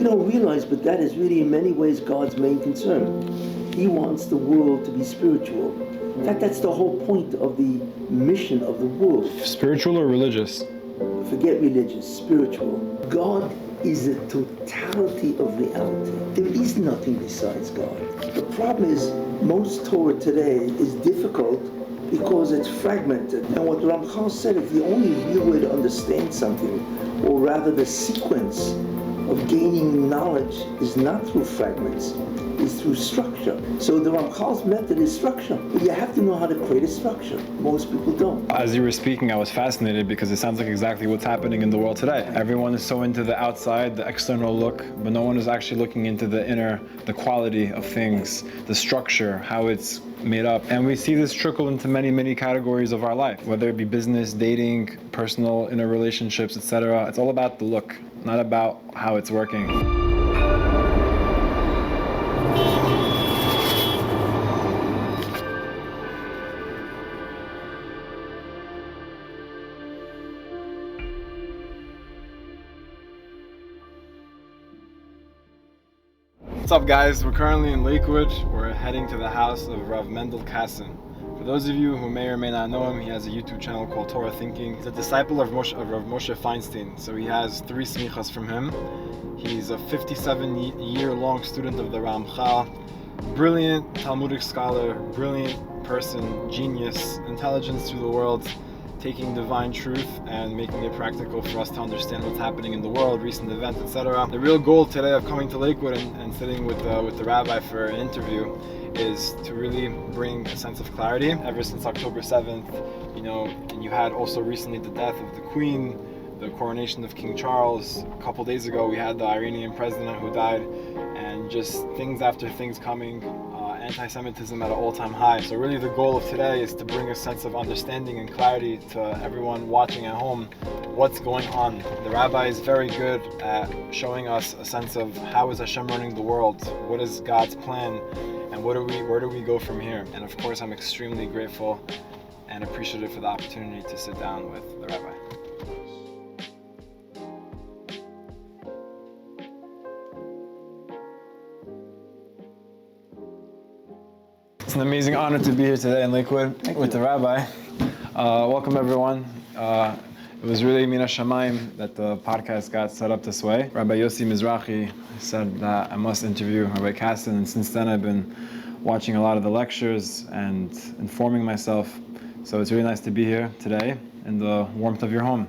We don't realize, but that is really in many ways God's main concern. He wants the world to be spiritual. In fact, that's the whole point of the mission of the world. Spiritual or religious? Forget religious, spiritual. God is the totality of reality. There is nothing besides God. The problem is most Torah today is difficult because it's fragmented. And what Raamchal said is the only real way to understand something, or rather the sequence of gaining knowledge, is not through fragments, is through structure. So the Raamchal's method is structure, but you have to know how to create a structure. Most people don't. As you were speaking, I was fascinated because it sounds like exactly what's happening in the world today. Everyone is so into the outside, the external look, but no one is actually looking into the inner, the quality of things, the structure, how it's made up. And we see this trickle into many, many categories of our life, whether it be business, dating, personal, inner relationships, etc. It's all about the look, not about how it's working. What's up, guys? We're currently in Lakewood. We're heading to the house of Rav Mendel Kessin. For those of you who may or may not know him, he has a YouTube channel called Torah Thinking. He's a disciple of Rav Moshe Fienstein, so he has 3 smichas from him. He's a 57-year-long student of the Raamchal. Brilliant Talmudic scholar, brilliant person, genius, intelligence to the world, taking divine truth and making it practical for us to understand what's happening in the world, recent events, etc. The real goal today of coming to Lakewood and sitting with the rabbi for an interview is to really bring a sense of clarity. Ever since October 7th, and you had also recently the death of the Queen, the coronation of King Charles. A couple days ago, we had the Iranian president who died, and just things after things coming. Antisemitism at an all-time high. So really the goal of today is to bring a sense of understanding and clarity to everyone watching at home what's going on. The rabbi is very good at showing us a sense of how is Hashem running the world, what is God's plan, and where do we go from here. And of course I'm extremely grateful and appreciative for the opportunity to sit down with the rabbi. It's an amazing honor to be here today in Lakewood with the rabbi. Welcome everyone. It was really Mina Shamayim that the podcast got set up this way. Rabbi Yossi Mizrahi said that I must interview Rabbi Kessin, and since then I've been watching a lot of the lectures and informing myself. So it's really nice to be here today in the warmth of your home.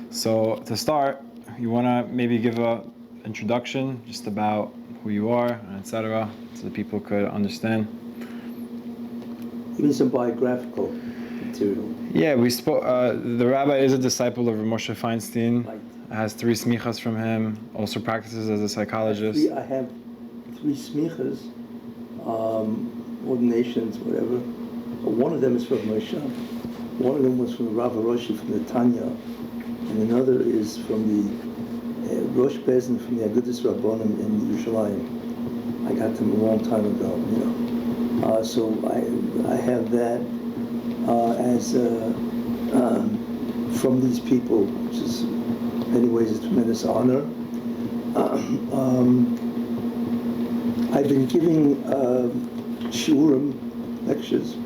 So to start, you want to maybe give an introduction just about who you are, etc., so that people could understand. Even some biographical material. Yeah, we spoke. The rabbi is a disciple of Rav Moshe Fienstein. Right. Has 3 smichas from him. Also practices as a psychologist. I have 3 smichas, ordinations, whatever. One of them is from Moshe. One of them was from Rav Roshi from the Tanya, and another is from the Rosh Bezin from the Agudas Rabbonim in Yerushalayim. I got them a long time ago, so I have that as from these people, which is in many ways a tremendous honor. I've been giving shiurim, lectures,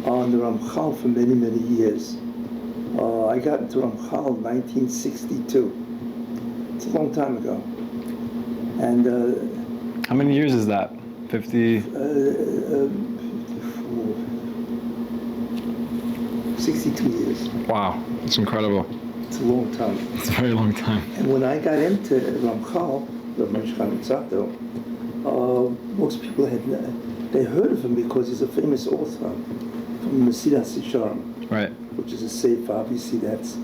on the Raamchal for many, many years. I got into Raamchal in 1962. It's a long time ago. And how many years is that? 50? 62 years. Wow, it's incredible. It's a long time. It's a very long time. And when I got into Raamchal, most people they heard of him because he's a famous author from Mesilas Yesharim, right? Which is a sefer. Obviously, that's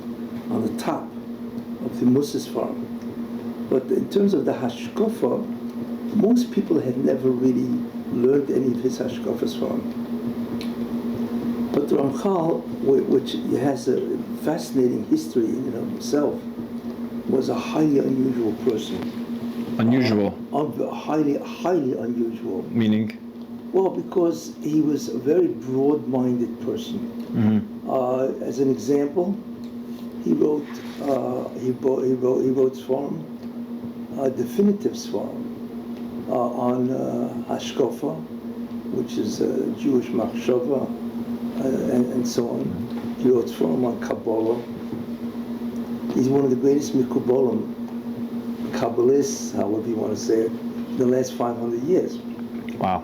on the top of the Musas farm. But in terms of the hashkafa, most people had never really learned any of his hashkafas from him. But the Raamchal, which has a fascinating history in and of himself, was a highly unusual person. Unusual? Highly unusual. Meaning? Well, because he was a very broad-minded person. Mm-hmm. As an example, he wrote Sfarim definitive svarim on Hashkafa, which is Jewish machshava, and so on. He wrote svarim on Kabbalah. He's one of the greatest mikubalim, Kabbalists, however you want to say it, in the last 500 years. Wow.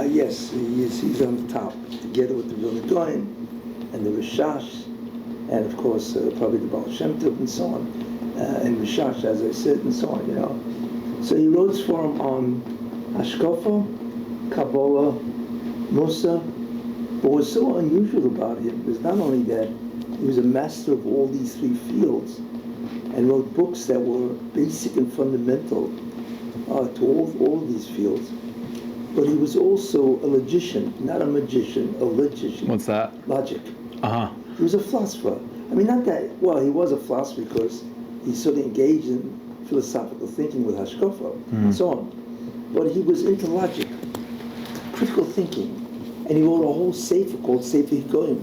Yes, he's on the top, together with the Vilna Gaon and the Rishash, and of course probably the Baal Shem Tov and so on, and Rishash, as I said, and so on, you know. So he wrote for him on Hashkafa, Kabbalah, Musa. What was so unusual about him was not only that he was a master of all these three fields and wrote books that were basic and fundamental to all of these fields, but he was also a logician, not a magician, a logician. What's that? Logic. Uh-huh. He was a philosopher. I mean, not that, well, he was a philosopher because he sort of engaged in philosophical thinking with Hashkafa and so on. But he was into logic, critical thinking. And he wrote a whole sefer called Sefer Higoyim,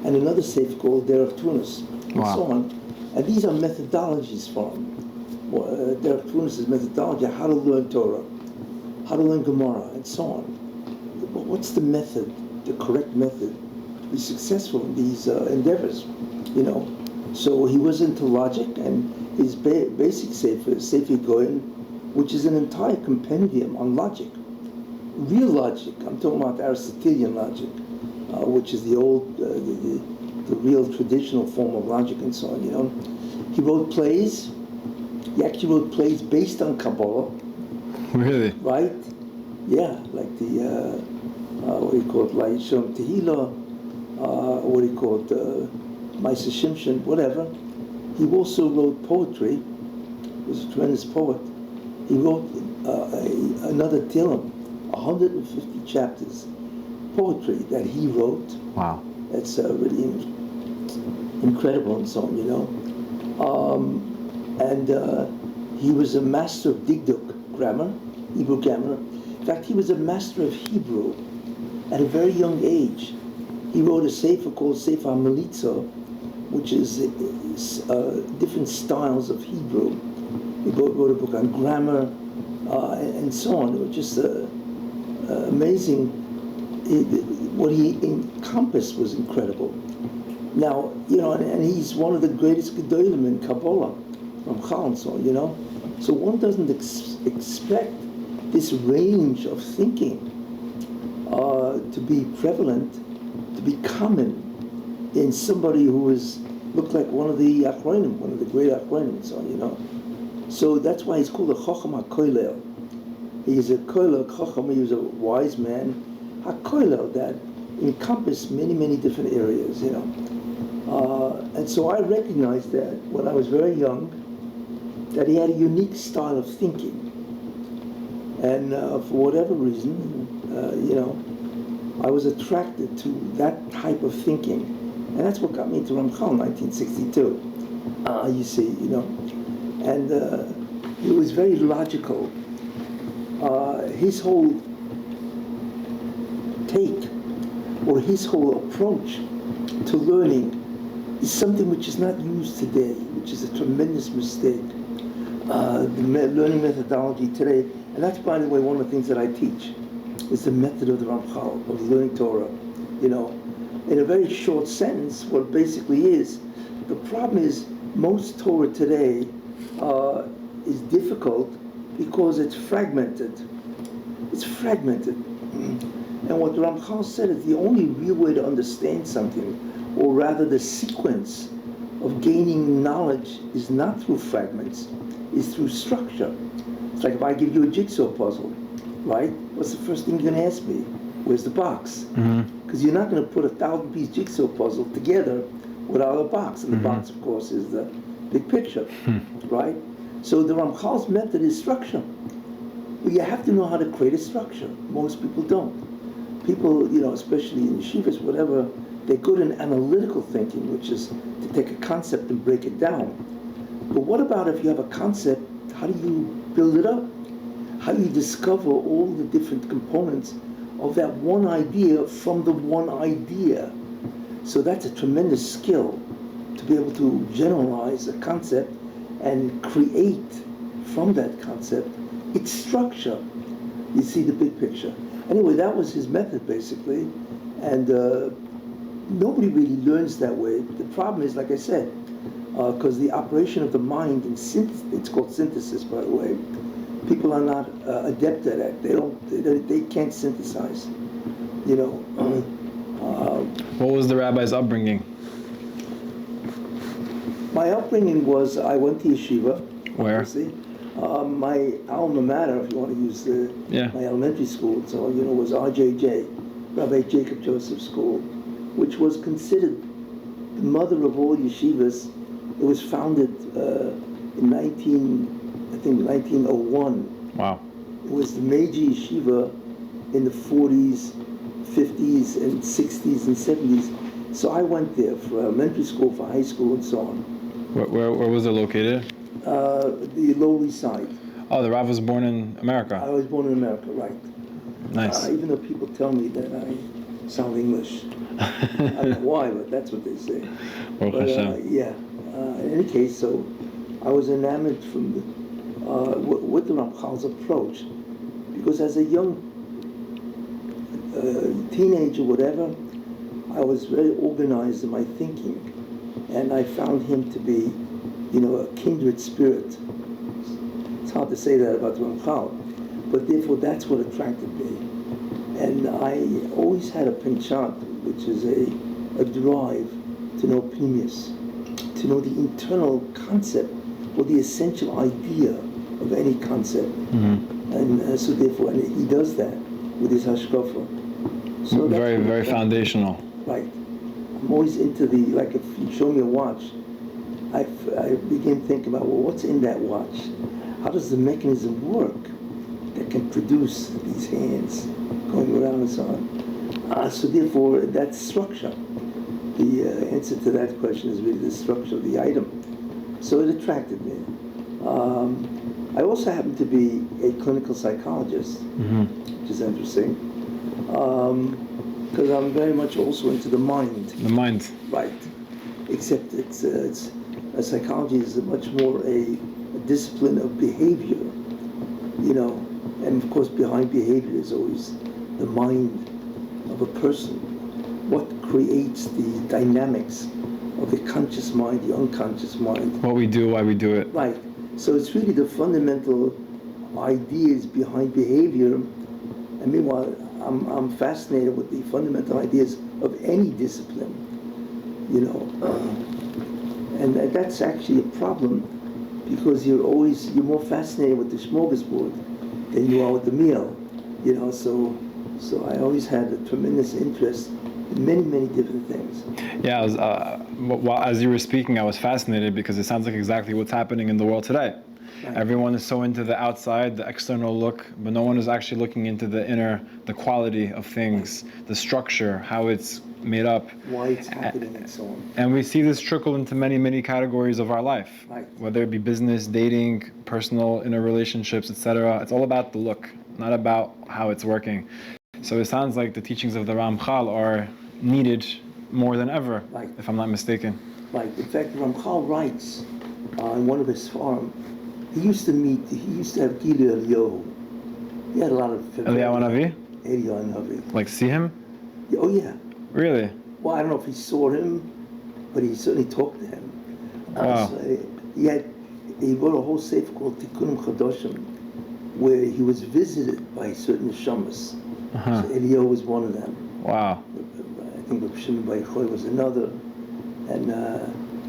and another sefer called Derech Tunis, and so on. And these are methodologies for him. Derech Tunis is methodology, how to learn Torah, how to learn Gemara, and so on. But what's the method, the correct method to be successful in these endeavors, you know? So he was into logic, and his basic sefer Higoyim, which is an entire compendium on logic. Real logic, I'm talking about Aristotelian logic, which is the old, the real traditional form of logic and so on, you know. He wrote plays. He actually wrote plays based on Kabbalah. Really? Right? Yeah, like the, what do you call it, La'ishon Tehillah, what do you call it, Maisa Shimshon, whatever. He also wrote poetry. He was a tremendous poet. He wrote another Tehillim, 150 chapters, poetry that he wrote. Wow. That's really incredible and so on, you know. He was a master of Digduk grammar, Hebrew grammar. In fact, he was a master of Hebrew at a very young age. He wrote a sefer called Sefer HaMelitza, which is different styles of Hebrew. He wrote a book on grammar and so on. It was just amazing. What he encompassed was incredible. Now, you know, and he's one of the greatest gedolim in Kabbalah, Raamchal and so on, you know. So one doesn't expect this range of thinking to be prevalent, to be common in somebody who looked like one of the Achronim, one of the great Achronim and so on, you know. So that's why he's called a Chacham HaKoilel. He's a Koilel Chacham, he was a wise man, HaKoilel, that encompassed many, many different areas, you know. And so I recognized that when I was very young, that he had a unique style of thinking. And for whatever reason, you know, I was attracted to that type of thinking. And that's what got me to Raamchal in 1962, you see, you know. And he was very logical. His whole take, or his whole approach to learning is something which is not used today, which is a tremendous mistake. The learning methodology today, and that's, by the way, one of the things that I teach, is the method of the Raamchal, of learning Torah. You know, in a very short sentence, what it basically is, the problem is most Torah today is difficult because it's fragmented. It's fragmented. And what the Raamchal said is the only real way to understand something, or rather the sequence of gaining knowledge, is not through fragments, is through structure. It's like if I give you a jigsaw puzzle, right? What's the first thing you're going to ask me? Where's the box? Because you're not going to put a 1,000-piece jigsaw puzzle together without a box. And the box, of course, is the big picture, right? So the Raamchal's method is structure. But you have to know how to create a structure. Most people don't. People, you know, especially in yeshivas, whatever, they're good in analytical thinking, which is to take a concept and break it down. But what about if you have a concept, how do you build it up? How do you discover all the different components of that one idea from the one idea? So that's a tremendous skill, to be able to generalize a concept and create from that concept, its structure. You see the big picture. Anyway, that was his method, basically. And nobody really learns that way. The problem is, like I said, because the operation of the mind, and it's called synthesis, by the way, people are not adept at it. They can't synthesize. You know. What was the rabbi's upbringing? My upbringing was, I went to yeshiva. Where? Obviously. My alma mater, if you want to use my elementary school, so was RJJ, Rabbi Jacob Joseph School, which was considered the mother of all yeshivas. It was founded in 1901. Wow. It was the major yeshiva in the 40s, 50s, and 60s and 70s. So I went there for elementary school, for high school, and so on. Where was it located? The Lower East Side. Oh, the Rav was born in America. I was born in America, right. Nice. Even though people tell me that I sound English. I don't know why, but that's what they say. Baruch Hashem. In any case, so I was enamored from with the Raamchal's approach, because as a young teenager, whatever, I was very organized in my thinking, and I found him to be, a kindred spirit. It's hard to say that about Raamchal, but therefore that's what attracted me. And I always had a penchant, which is a drive to know pnimius, to know the internal concept or the essential idea of any concept. Mm-hmm. And so therefore, and he does that with his hashkafa. So very, very foundational. Right. I'm always into like if you show me a watch, I begin thinking about, well, what's in that watch? How does the mechanism work that can produce these hands going around and so on? So therefore, that structure, the answer to that question is really the structure of the item. So it attracted me. I also happen to be a clinical psychologist, which is interesting, because I'm very much also into the mind. The mind. Right. Except psychology is much more a discipline of behavior, and of course behind behavior is always the mind of a person. What creates the dynamics of the conscious mind, the unconscious mind. What we do, why we do it. Right. So it's really the fundamental ideas behind behavior. And meanwhile, I'm fascinated with the fundamental ideas of any discipline, and that's actually a problem, because you're more fascinated with the smorgasbord than you are with the meal, so I always had a tremendous interest in many, many different things. Yeah, as you were speaking, I was fascinated because it sounds like exactly what's happening in the world today. Right. Everyone is so into the outside, the external look, but no one is actually looking into the inner, the quality of things, the structure, how it's made up. Why it's happening and so on. And we see this trickle into many, many categories of our life, right. Whether it be business, dating, personal, inner relationships, etc. It's all about the look, not about how it's working. So it sounds like the teachings of the Raamchal are needed more than ever, right. If I'm not mistaken. Right. In fact, Raamchal writes in one of his farms, he used to have Gili Eliyahu. He had a lot of... Eliyahu Navi? Eliyahu Navi. Like see him? Oh yeah. Really? Well, I don't know if he saw him, but he certainly talked to him. Wow. So he wrote a whole sefer called Tikkunim Chadoshim, where he was visited by certain neshamas. Uh-huh. So Eliyahu was one of them. Wow. I think Rav Shimon Bar Yochai was another, and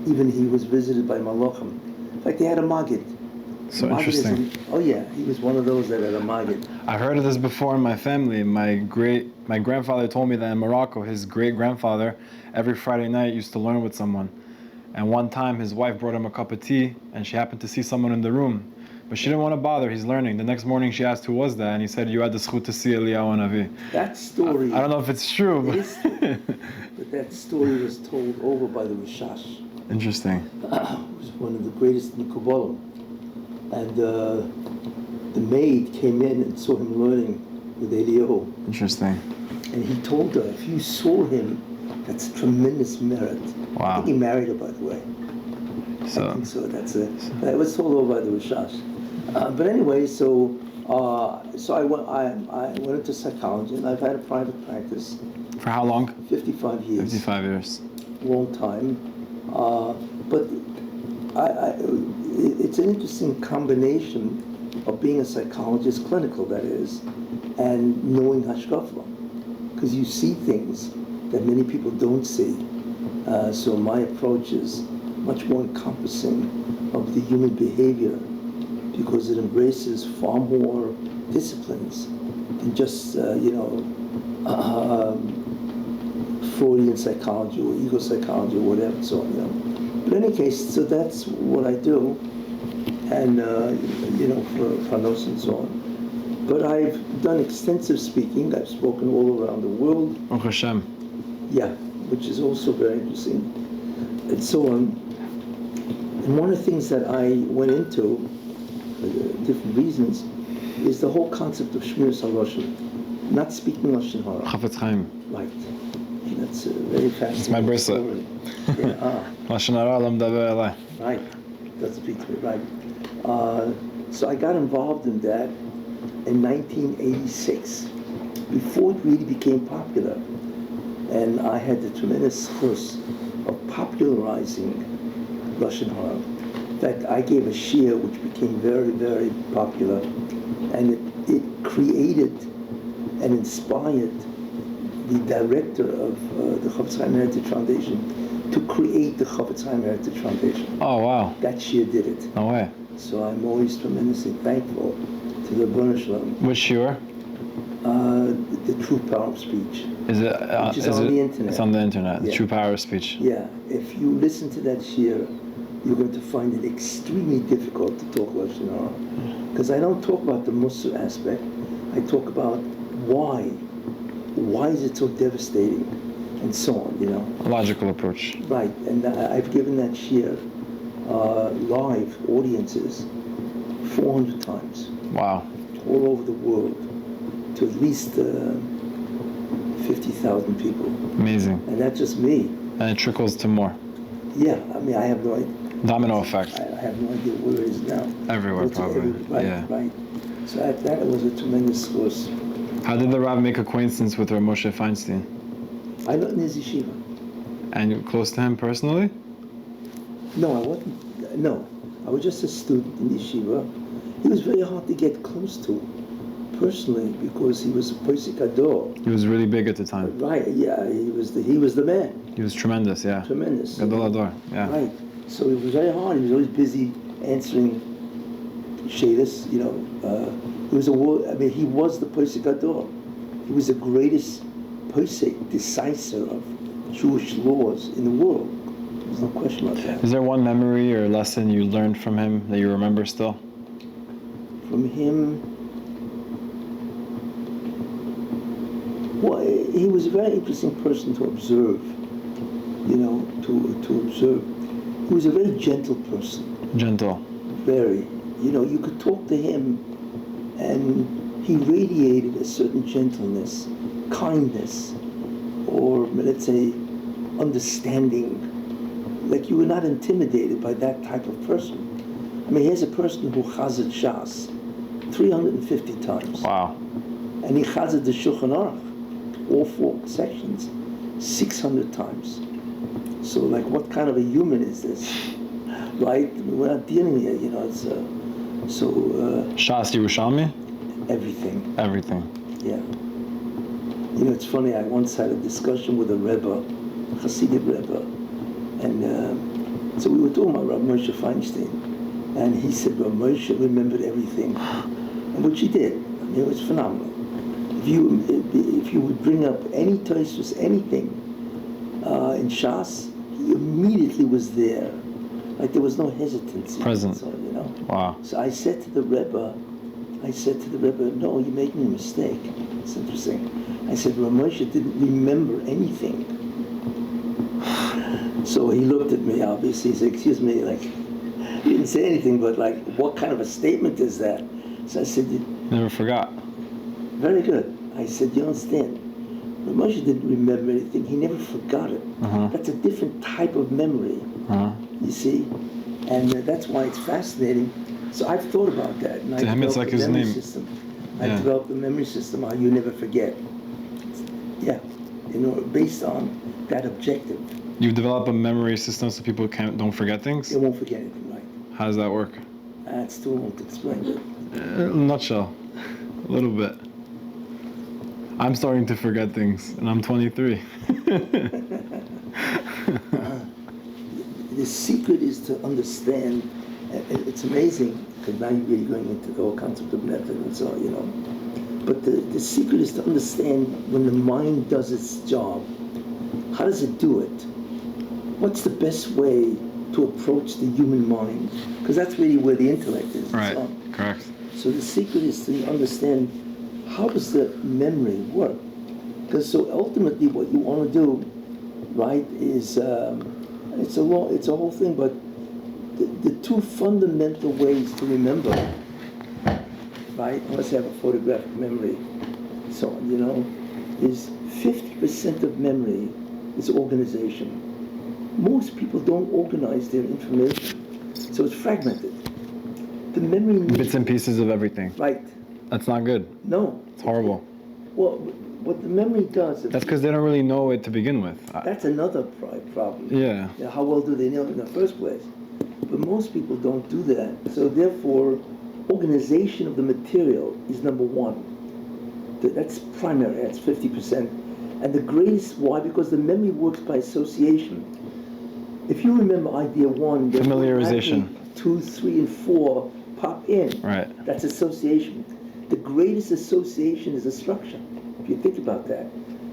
even he was visited by Malachim. In fact, he had a Maggid. So interesting. Oh yeah, he was one of those that had a Maggid. I heard of this before in my family. My grandfather told me that in Morocco, his great-grandfather, every Friday night used to learn with someone. And one time his wife brought him a cup of tea, and she happened to see someone in the room. But she didn't want to bother, he's learning. The next morning she asked who was that, and he said, you had the zchut to see Eliyahu Navi. That story... I don't know if it's true, but... but that story was told over by the Rishash. Interesting. It was one of the greatest in Kabbalah. And the maid came in and saw him learning with Eliyahu. Interesting. And he told her, if you saw him, that's tremendous merit. Wow. I think he married her, by the way. So, I think so. It was told over by the Rishash. But anyway, so I went into psychology, and I've had a private practice. For how long? 55 years. 55 years. Long time. But it's an interesting combination of being a psychologist, clinical that is, and knowing hashkafa, because you see things that many people don't see. So my approach is much more encompassing of the human behavior, because it embraces far more disciplines than just Freudian psychology or ego psychology or whatever. So but in any case, so that's what I do, and for Panos and so on. But I've done extensive speaking. I've spoken all around the world. Baruch Hashem. Yeah, which is also very interesting, and so on. And one of the things that I went into, for different reasons, is the whole concept of Shmiras HaLashon, not speaking Lashon Hara. Chafetz Chaim. Right. That's very fascinating. It's my bracelet. Lashon Hara lo medaber elai. Right. Doesn't speak to me. Right. So I got involved in that in 1986, before it really became popular. And I had the tremendous force of popularizing Lashon Hara. In fact, I gave a shiur which became very, very popular, and it created and inspired the director of the Chofetz Chaim Heritage Foundation to create the Chofetz Chaim Heritage Foundation. Oh, wow. That shiur did it. No way. So I'm always tremendously thankful to the Benshimol. Which shiur? The True Power of Speech. Is it? Which is on the internet. It's on the internet. The Yeah. True Power of Speech. Yeah. If you listen to that shiur, you're going to find it extremely difficult to talk Lashon Hara, because I don't talk about the Musar aspect. I talk about why is it so devastating, and so on. A logical approach. Right. And I've given that shiur live audiences 400 times. Wow. All over the world, to at least 50,000 people. Amazing. And that's just me. And it trickles to more. Yeah, I mean, I have no idea. Domino effect. I have no idea where it is now. Everywhere, probably. Right, Yeah. right. So that was a tremendous source. How did the Rav make acquaintance with Rav Moshe Fienstein? I learned in his yeshiva. And you're close to him personally? No, I wasn't. No, I was just a student in yeshiva. He was very hard to get close to, personally, because he was a Posek Ador. He was really big at the time. Right, yeah, he was the man. He was tremendous, yeah. Tremendous. Gadol Ador, yeah. Right. So it was very hard. He was always busy answering shaylas. He was he was the Posek Ador. He was the greatest Posek, decisor of Jewish laws in the world. There's no question about that. Is there one memory or lesson you learned from him that you remember still? From him, well, he was a very interesting person to observe. To observe. He was a very gentle person. Gentle. Very. You could talk to him, and he radiated a certain gentleness, kindness, or let's say, understanding. Like you were not intimidated by that type of person. I mean, here's a person who chazed Shas 350 times. Wow. And he chazed the Shulchan Aruch, all 4 sections, 600 times. So, like, what kind of a human is this? Right? We're not dealing here, it's Shas Yerushalmi? everything. Everything. Yeah. It's funny, I once had a discussion with a Rebbe, Hasidic Rebbe, and so we were talking about Rav Moshe Fienstein, and he said Rav Moshe remembered everything, and which he did. I mean, it was phenomenal. If you would bring up any Tosfos, anything in Shas, he immediately was there. Like there was no hesitancy. Present. So, Wow. So I said to the Rebbe, no, you're making a mistake. It's interesting. I said, Rav Moshe didn't remember anything. So he looked at me, obviously, he said, excuse me, like, he didn't say anything, but like, what kind of a statement is that? So I said, Never forgot. very good. I said, you understand, Rav Moshe didn't remember anything, he never forgot it. Uh-huh. That's a different type of memory, Uh-huh. you see? And that's why it's fascinating. So I've thought about that. And To him, it's like his name. System. I developed a memory system how you never forget. Yeah, based on that objective. You've developed a memory system so people don't forget things? They won't forget anything, right? How does that work? It's too long to explain. In a nutshell, a little bit. I'm starting to forget things, and I'm 23. The secret is to understand, and it's amazing, because now you're really going into the whole concept of method and so on, but the secret is to understand when the mind does its job, how does it do it? What's the best way to approach the human mind? Because that's really where the intellect is. Right, correct. So the secret is to understand how does the memory work? Because so ultimately what you want to do, right, is, it's a whole thing, but the two fundamental ways to remember, right, unless you have a photographic memory, so on, is 50% of memory is organization. Most people don't organize their information, so it's fragmented. The memory bits and pieces of everything. Right. That's not good. No. It's horrible. Well, what the memory does... That's because they don't really know it to begin with. That's another problem. Yeah. How well do they know it in the first place? But most people don't do that. So therefore, organization of the material is number one. That's primary, that's 50%. And the greatest, why? Because the memory works by association. If you remember idea one, familiarization. 2, 3, and 4 pop in. Right. That's association. The greatest association is a structure, if you think about that,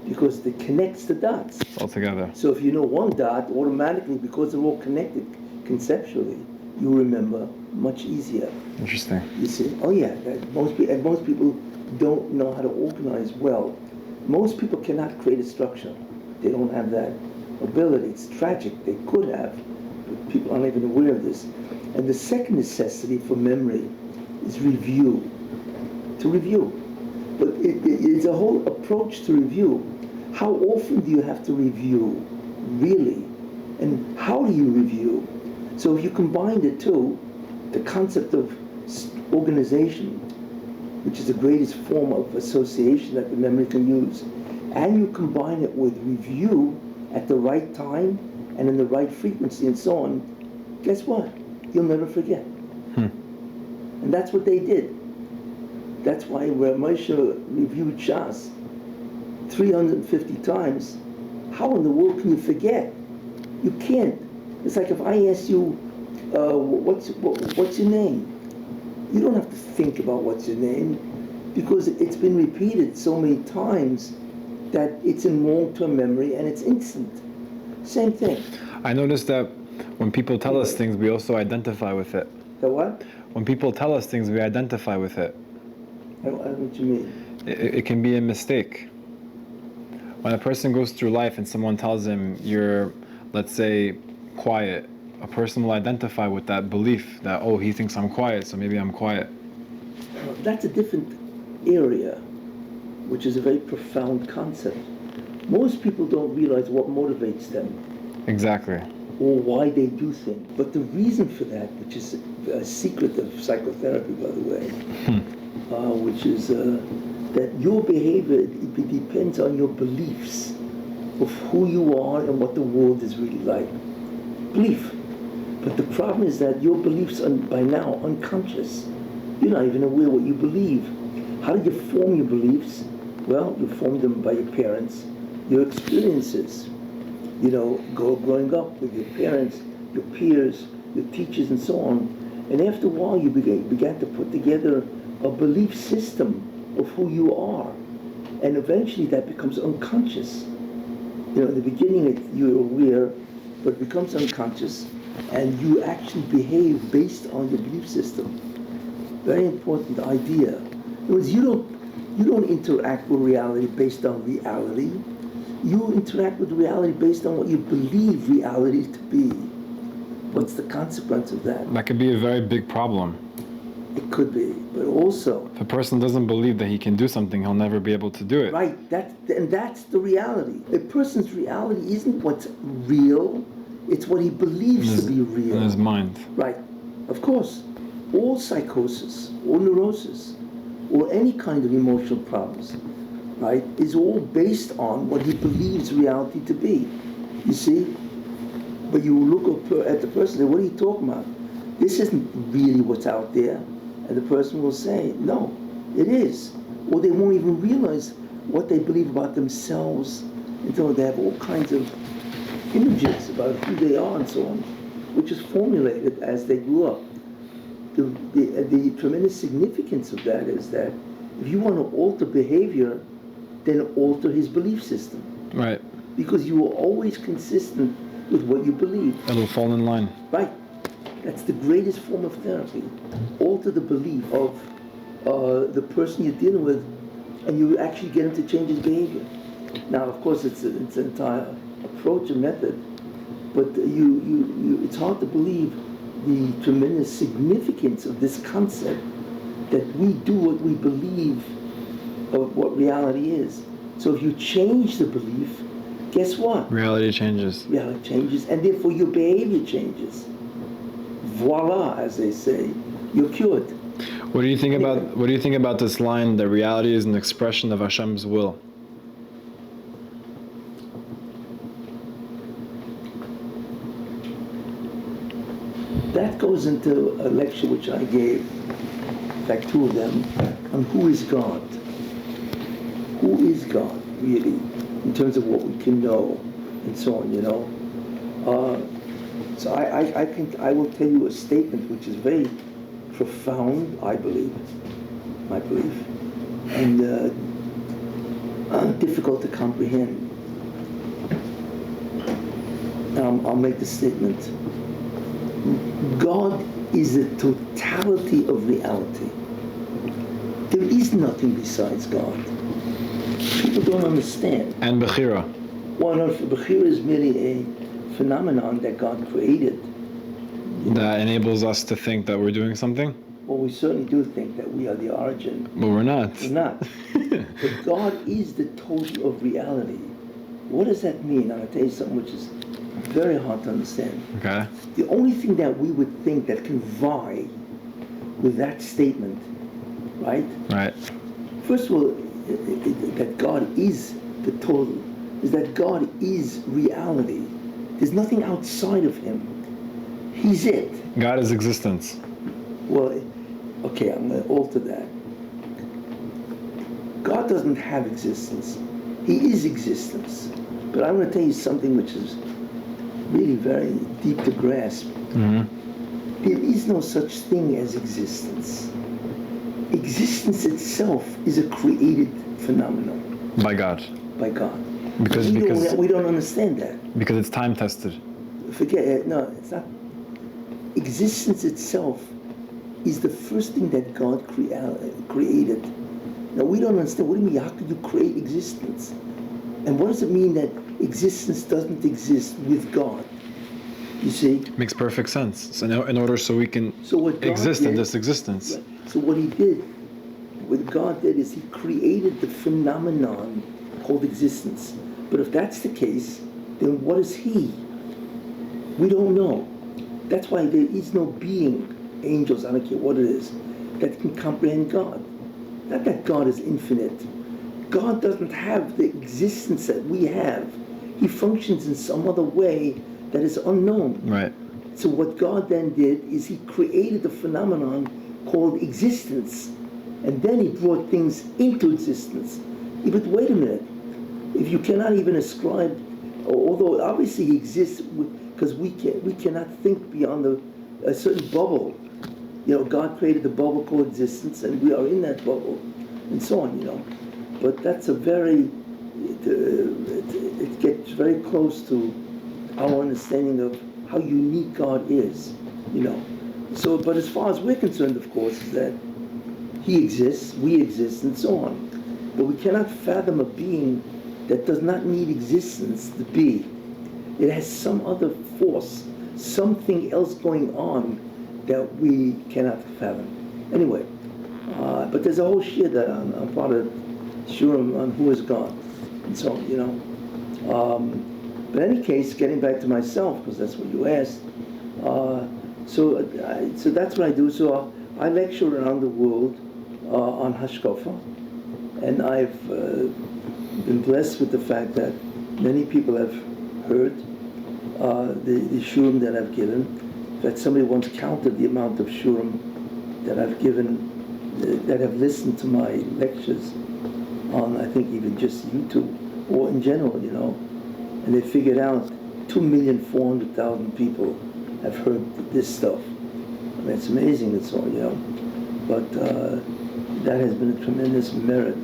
because it connects the dots. All together. So if you know one dot, automatically, because they're all connected conceptually, you remember much easier. Interesting. You see? Oh yeah, most people don't know how to organize well. Most people cannot create a structure. They don't have that ability. It's tragic. They could have, but people aren't even aware of this. And the second necessity for memory is review. To review. But it's a whole approach to review. How often do you have to review, really? And how do you review? So if you combine the two, the concept of organization, which is the greatest form of association that the memory can use, and you combine it with review at the right time and in the right frequency and so on, guess what? You'll never forget. And that's what they did. That's why Rav Moshe reviewed Shas 350 times. How in the world can you forget? You can't. It's like if I ask you, what's your name? You don't have to think about what's your name, because it's been repeated so many times that it's in long-term memory and it's instant. Same thing. I noticed that when people tell us things, we also identify with it. The what? When people tell us things, we identify with it. I don't know what you mean. It can be a mistake. When a person goes through life and someone tells him, you're, let's say, quiet, a person will identify with that belief that, oh, he thinks I'm quiet, so maybe I'm quiet. That's a different area, which is a very profound concept. Most people don't realize what motivates them. Exactly. Or why they do things. But the reason for that, which is a secret of psychotherapy, by the way, which is that your behavior it depends on your beliefs of who you are and what the world is really like. Belief. But the problem is that your beliefs are by now unconscious. You're not even aware what you believe. How do you form your beliefs? Well, you form them by your parents, your experiences, growing up with your parents, your peers, your teachers, and so on. And after a while, you began to put together a belief system of who you are. And eventually that becomes unconscious. In the beginning you're aware, but it becomes unconscious, and you actually behave based on your belief system. Very important idea. In other words, you don't interact with reality based on reality. You interact with reality based on what you believe reality to be. What's the consequence of that? That could be a very big problem. It could be, but also... If a person doesn't believe that he can do something, he'll never be able to do it. Right, and that's the reality. A person's reality isn't what's real, It's what he believes to be real. In his mind. Right. Of course, all psychosis, or neurosis, or any kind of emotional problems, right, is all based on what he believes reality to be. You see? But you look at the person and say, what are you talking about? This isn't really what's out there. And the person will say, no, it is. Or they won't even realize what they believe about themselves until they have all kinds of images about who they are and so on, which is formulated as they grew up. The tremendous significance of that is that if you want to alter behavior, then alter his belief system. Right. Because you are always consistent with what you believe. It'll fall in line. Right. That's the greatest form of therapy. Alter the belief of the person you're dealing with, and you actually get him to change his behavior. Now, of course, it's an entire approach and method, but it's hard to believe the tremendous significance of this concept that we do what we believe of what reality is. So if you change the belief, guess what? Reality changes. Reality changes, and therefore your behavior changes. Voila, as they say, you're cured. What do you think about this line that reality is an expression of Hashem's will? That goes into a lecture which I gave, in fact 2 of them, on who is God. Who is God, really, in terms of what we can know, and so on, you know. So I will tell you a statement which is very profound, I believe, my belief, and difficult to comprehend. I'll make the statement. God is the totality of reality. There is nothing besides God. People don't understand. And Bechira. Well, no, Bechira is merely a phenomenon that God created. That enables us to think that we're doing something? Well, we certainly do think that we are the origin. But we're not. We're not. But God is the total of reality. What does that mean? I'm going to tell you something which is very hard to understand. Okay. The only thing that we would think that can vie with that statement, right? Right. First of all, that God is the total, is that God is reality. There's nothing outside of him. He's it. God is existence. Well, okay, I'm going to alter that. God doesn't have existence. He is existence. But I'm going to tell you something which is really very deep to grasp. Mm-hmm. There is no such thing as existence. Existence itself is a created phenomenon. By God. By God. Because we don't understand that. Because it's time tested. Forget it. No, it's not. Existence itself is the first thing that God created. Now we don't understand. What do you mean? How could you create existence? And what does it mean that existence doesn't exist with God? You see? Makes perfect sense. So in order so we can exist in this existence. Right. So what God did is he created the phenomenon called existence. But if that's the case, then what is he? We don't know. That's why there is no being, angels, I don't care what it is, that can comprehend God. Not that God is infinite. God doesn't have the existence that we have. He functions in some other way that is unknown. Right. So what God then did is he created a phenomenon called existence. And then he brought things into existence. Yeah, but wait a minute. If you cannot even ascribe, although obviously he exists, because we cannot think beyond a certain bubble. You know, God created the bubble called existence, and we are in that bubble, and so on, you know. But that's it gets very close to our understanding of how unique God is, you know. So, but as far as we're concerned, of course, is that he exists, we exist, and so on. But we cannot fathom a being that does not need existence to be. It has some other force, something else going on that we cannot fathom. Anyway, but there's a whole shit that I'm part of Shurim on who is God, and so on, you know. But in any case, getting back to myself, because that's what you asked, so that's what I do. So I lecture around the world on Hashkafa, and I've been blessed with the fact that many people have heard the shurim that I've given. In fact, somebody once counted the amount of shurim that I've given, that have listened to my lectures on, I think, even just YouTube, or in general, you know, and they figured out 2,400,000 people have heard this stuff. I mean, it's amazing, it's all, you know, but that has been a tremendous merit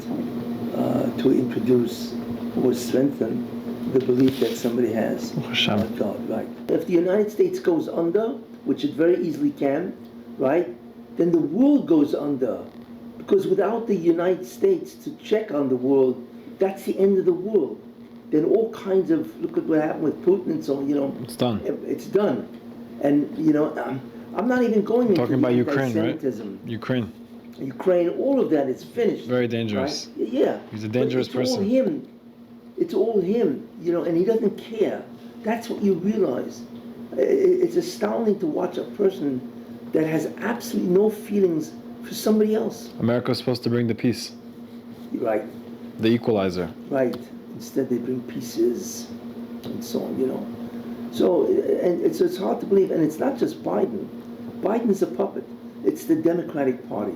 to introduce or strengthen the belief that somebody has about God, right? If the United States goes under, which it very easily can, right, then the world goes under. Because without the United States to check on the world, that's the end of the world. Then all kinds of, look at what happened with Putin and so on, you know. It's done. It's done. And, you know, I'm not even going into talking about Ukraine, right? Ukraine, all of that is finished. Very dangerous. Right? Yeah. He's a dangerous person. All him. It's all him, you know, and he doesn't care. That's what you realize. It's astounding to watch a person that has absolutely no feelings for somebody else. America's supposed to bring the peace. Right. The equalizer. Right. Instead they bring pieces and so on, you know. So, and it's hard to believe, and it's not just Biden. Biden's a puppet. It's the Democratic Party.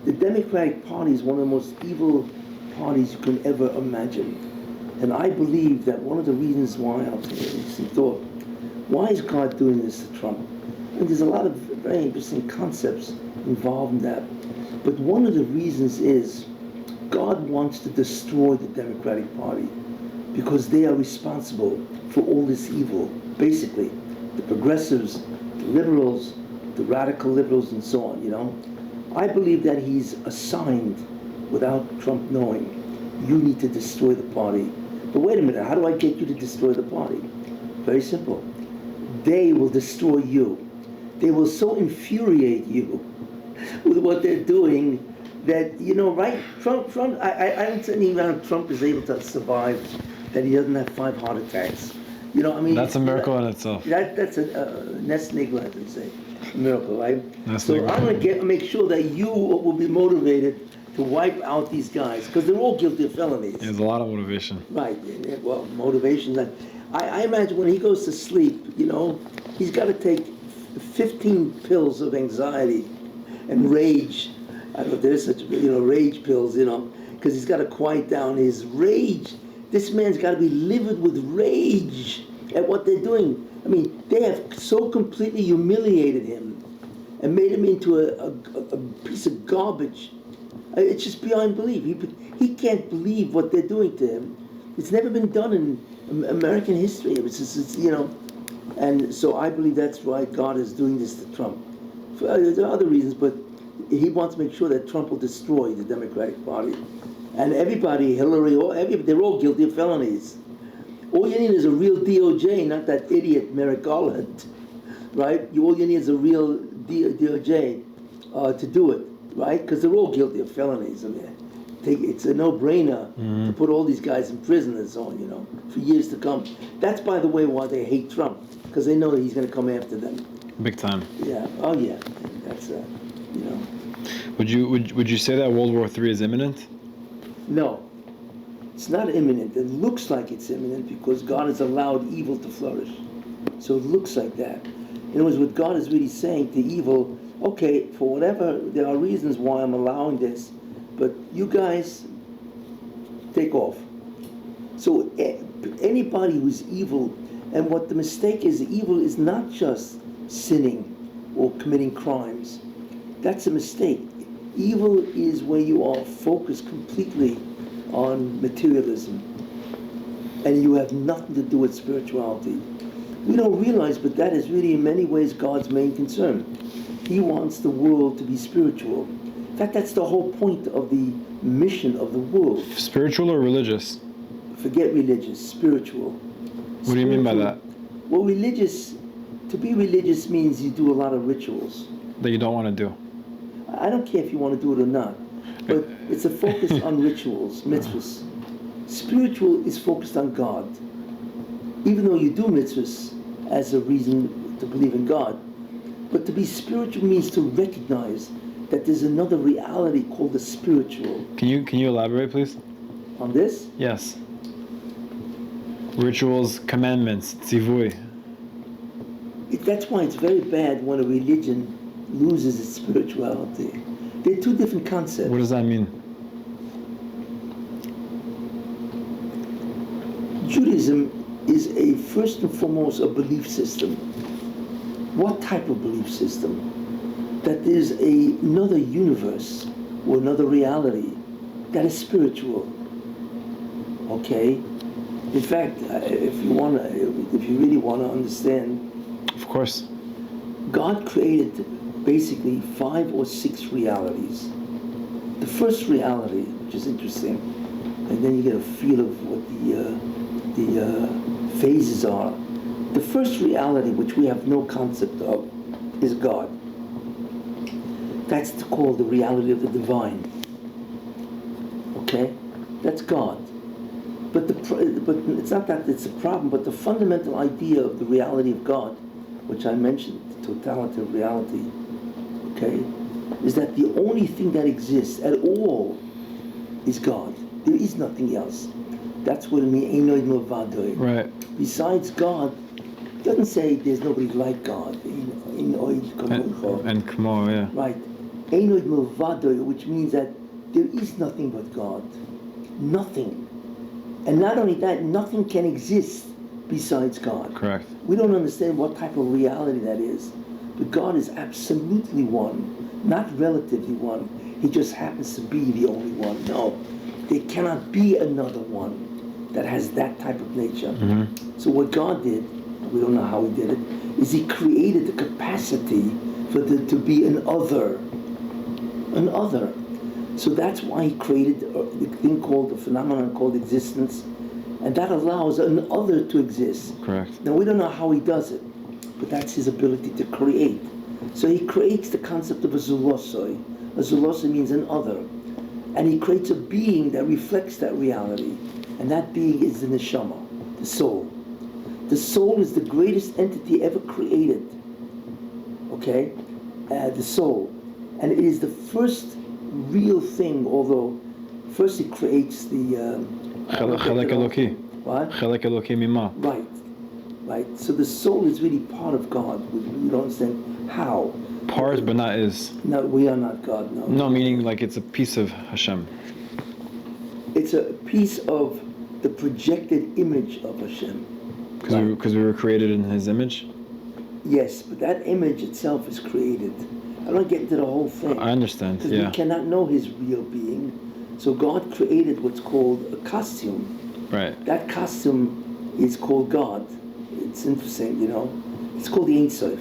The Democratic Party is one of the most evil parties you can ever imagine. And I believe that one of the reasons why, I'll tell you some thought, why is God doing this to Trump? And there's a lot of very interesting concepts involved in that. But one of the reasons is God wants to destroy the Democratic Party because they are responsible for all this evil. Basically, the progressives, the liberals, the radical liberals, and so on, you know. I believe that he's assigned, without Trump knowing, you need to destroy the party. But wait a minute, how do I get you to destroy the party? Very simple. They will destroy you. They will so infuriate you with what they're doing that, you know, right? Trump, I don't think Trump is able to survive, that he doesn't have 5 heart attacks. You know, I mean, that's a miracle in itself. That's a nest nigla, as they say, a miracle, right? So I'm going to make sure that you will be motivated to wipe out these guys, because they're all guilty of felonies. There's a lot of motivation. Right. Well, motivation. I imagine when he goes to sleep, you know, he's got to take 15 pills of anxiety and rage. I don't know if there's such, you know, rage pills, you know, because he's got to quiet down his rage. This man's got to be livid with rage at what they're doing. I mean, they have so completely humiliated him and made him into a piece of garbage. It's just beyond belief. He can't believe what they're doing to him. It's never been done in American history. It's just, you know, and so I believe that's why God is doing this to Trump. There are other reasons, but he wants to make sure that Trump will destroy the Democratic Party. And everybody, Hillary, they're all guilty of felonies. All you need is a real DOJ, not that idiot Merrick Garland, right? All you need is a real DOJ to do it, right? Because they're all guilty of felonies. I mean, it's a no-brainer to put all these guys in prison and so on, you know, for years to come. That's, by the way, why they hate Trump, because they know that he's going to come after them. Big time. Yeah. Oh, yeah. That's, you know. Would you say that World War III is imminent? No. It's not imminent. It looks like it's imminent because God has allowed evil to flourish. So it looks like that. In other words, what God is really saying to evil, okay, for whatever, there are reasons why I'm allowing this, but you guys take off. So anybody who's evil, and what the mistake is, evil is not just sinning or committing crimes. That's a mistake. Evil is where you are focused completely on materialism, and you have nothing to do with spirituality. We don't realize, but that is really in many ways God's main concern. He wants the world to be spiritual. In fact, that's the whole point of the mission of the world. Spiritual or religious? Forget religious, spiritual. What do you mean by that? Well, to be religious means you do a lot of rituals. That you don't want to do? I don't care if you want to do it or not, but it's a focus on rituals, mitzvahs. Spiritual is focused on God. even though you do mitzvahs as a reason to believe in God. But to be spiritual means to recognize that there's another reality called the spiritual. Can you elaborate, please? On this? Yes. Rituals, commandments, tzivui. That's why it's very bad when a religion loses its spirituality. They're two different concepts. What does that mean? Judaism is first and foremost a belief system. What type of belief system? That there's another universe or another reality that is spiritual. Okay? In fact, if you really want to understand, Of course. God created basically 5 or 6 realities. The first reality, which is interesting, and then you get a feel of what the phases are. The first reality, which we have no concept of, is God. That's called the reality of the divine. Okay? That's God. But it's not that it's a problem, but the fundamental idea of the reality of God, which I mentioned, the totality of reality, okay, is that the only thing that exists at all is God. There is nothing else. That's what it means, Einoid Milvadoi. Right. Besides God, it doesn't say there's nobody like God. Einoid Kamocho. And Kmo, yeah. Right. Einoid Milvadoi, which means that there is nothing but God. Nothing. And not only that, nothing can exist besides God. Correct. We don't understand what type of reality that is. But God is absolutely one, not relatively one. He just happens to be the only one. No, there cannot be another one that has that type of nature. Mm-hmm. So what God did, we don't know how he did it, is he created the capacity for there to be an other. An other. So that's why he created the thing called, the phenomenon called existence, and that allows an other to exist. Correct. Now we don't know how he does it, but that's his ability to create. So he creates the concept of a zulosoi. A zulosoi means an other. And he creates a being that reflects that reality. And that being is the neshama, the soul. The soul is the greatest entity ever created. Okay? The soul. And it is the first real thing, although first he creates the... Chelek Eloki. What? Chelek Eloki mima. Right. Right. So the soul is really part of God. We don't understand how. Part, but not is. No, we are not God, no. No, meaning like it's a piece of Hashem. It's a piece of the projected image of Hashem. Because we were created in His image? Yes, but that image itself is created. I don't get into the whole thing. I understand, Because yeah. we cannot know His real being. So God created what's called a costume. Right. That costume is called God. It's interesting, you know. It's called the Ein Sof.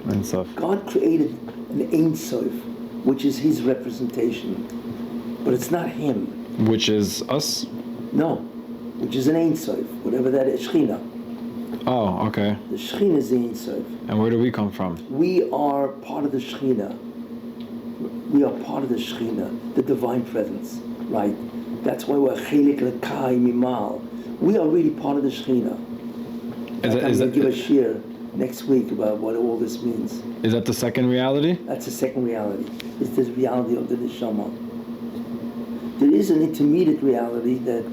And stuff. God created an Ein Sof, which is His representation. But it's not Him. Which is us? No. Which is an Ein Sof, whatever that is, Shechina. Oh, okay. The Shechina is the Ein Sof. And where do we come from? We are part of the Shechina. We are part of the Shechina, the divine presence, right? That's why we're Chelik Lekai Mimal. We are really part of the Shechina. I'm going to give a shir next week about what all this means. Is that the second reality? That's the second reality. It's this reality of the neshama. There is an intermediate reality that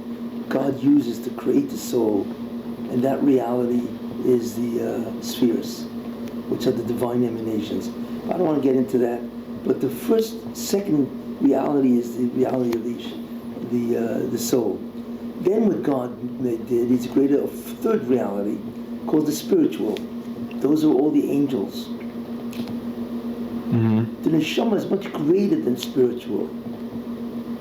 God uses to create the soul, and that reality is the spheres, which are the divine emanations. I don't want to get into that, but the second reality is the reality of the soul. Then what God did is created a third reality called the spiritual. Those are all the angels. Mm-hmm. The neshama is much greater than spiritual.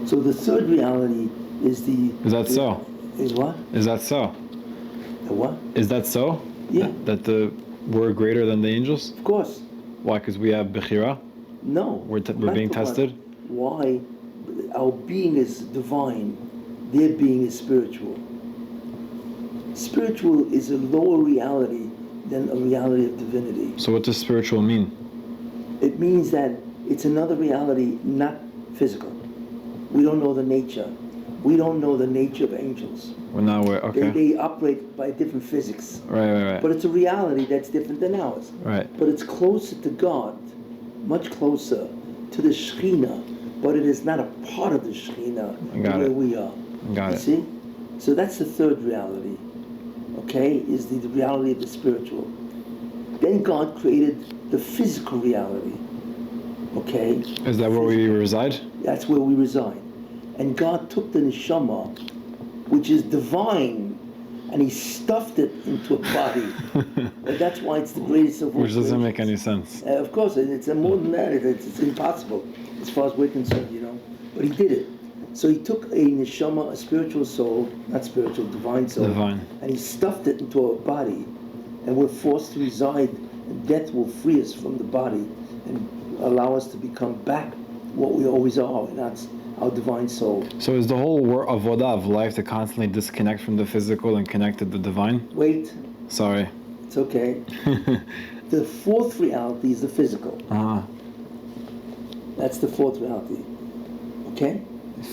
So the third reality is the... Is that so? Is what? Is that so? The what? Is that so? Yeah. That we're greater than the angels? Of course. Why? Because we have Bechira? No. We're being tested? Why? Our being is divine. Their being is spiritual. Spiritual is a lower reality than a reality of divinity. So what does spiritual mean? It means that it's another reality, not physical. We don't know the nature. We don't know the nature of angels. We're not aware. Okay. They operate by different physics. Right. But it's a reality that's different than ours. Right. But it's closer to God, much closer to the Shekhinah, but it is not a part of the Shekhinah where we are. Got it. See? So that's the third reality. Okay? Is the reality of the spiritual. Then God created the physical reality. Okay? Is that where we reside? That's where we reside. And God took the neshama, which is divine, and He stuffed it into a body. And that's why it's the greatest of all. Which doesn't make any sense. Of course, it's more than that. It's impossible, as far as we're concerned, But He did it. So He took a neshama, a spiritual soul, not spiritual, divine soul, and He stuffed it into a body, and we're forced to reside, and death will free us from the body and allow us to become back what we always are, and that's our divine soul. So is the whole avodah of life to constantly disconnect from the physical and connect to the divine? Wait. Sorry. It's okay. The fourth reality is the physical. That's the fourth reality. Okay?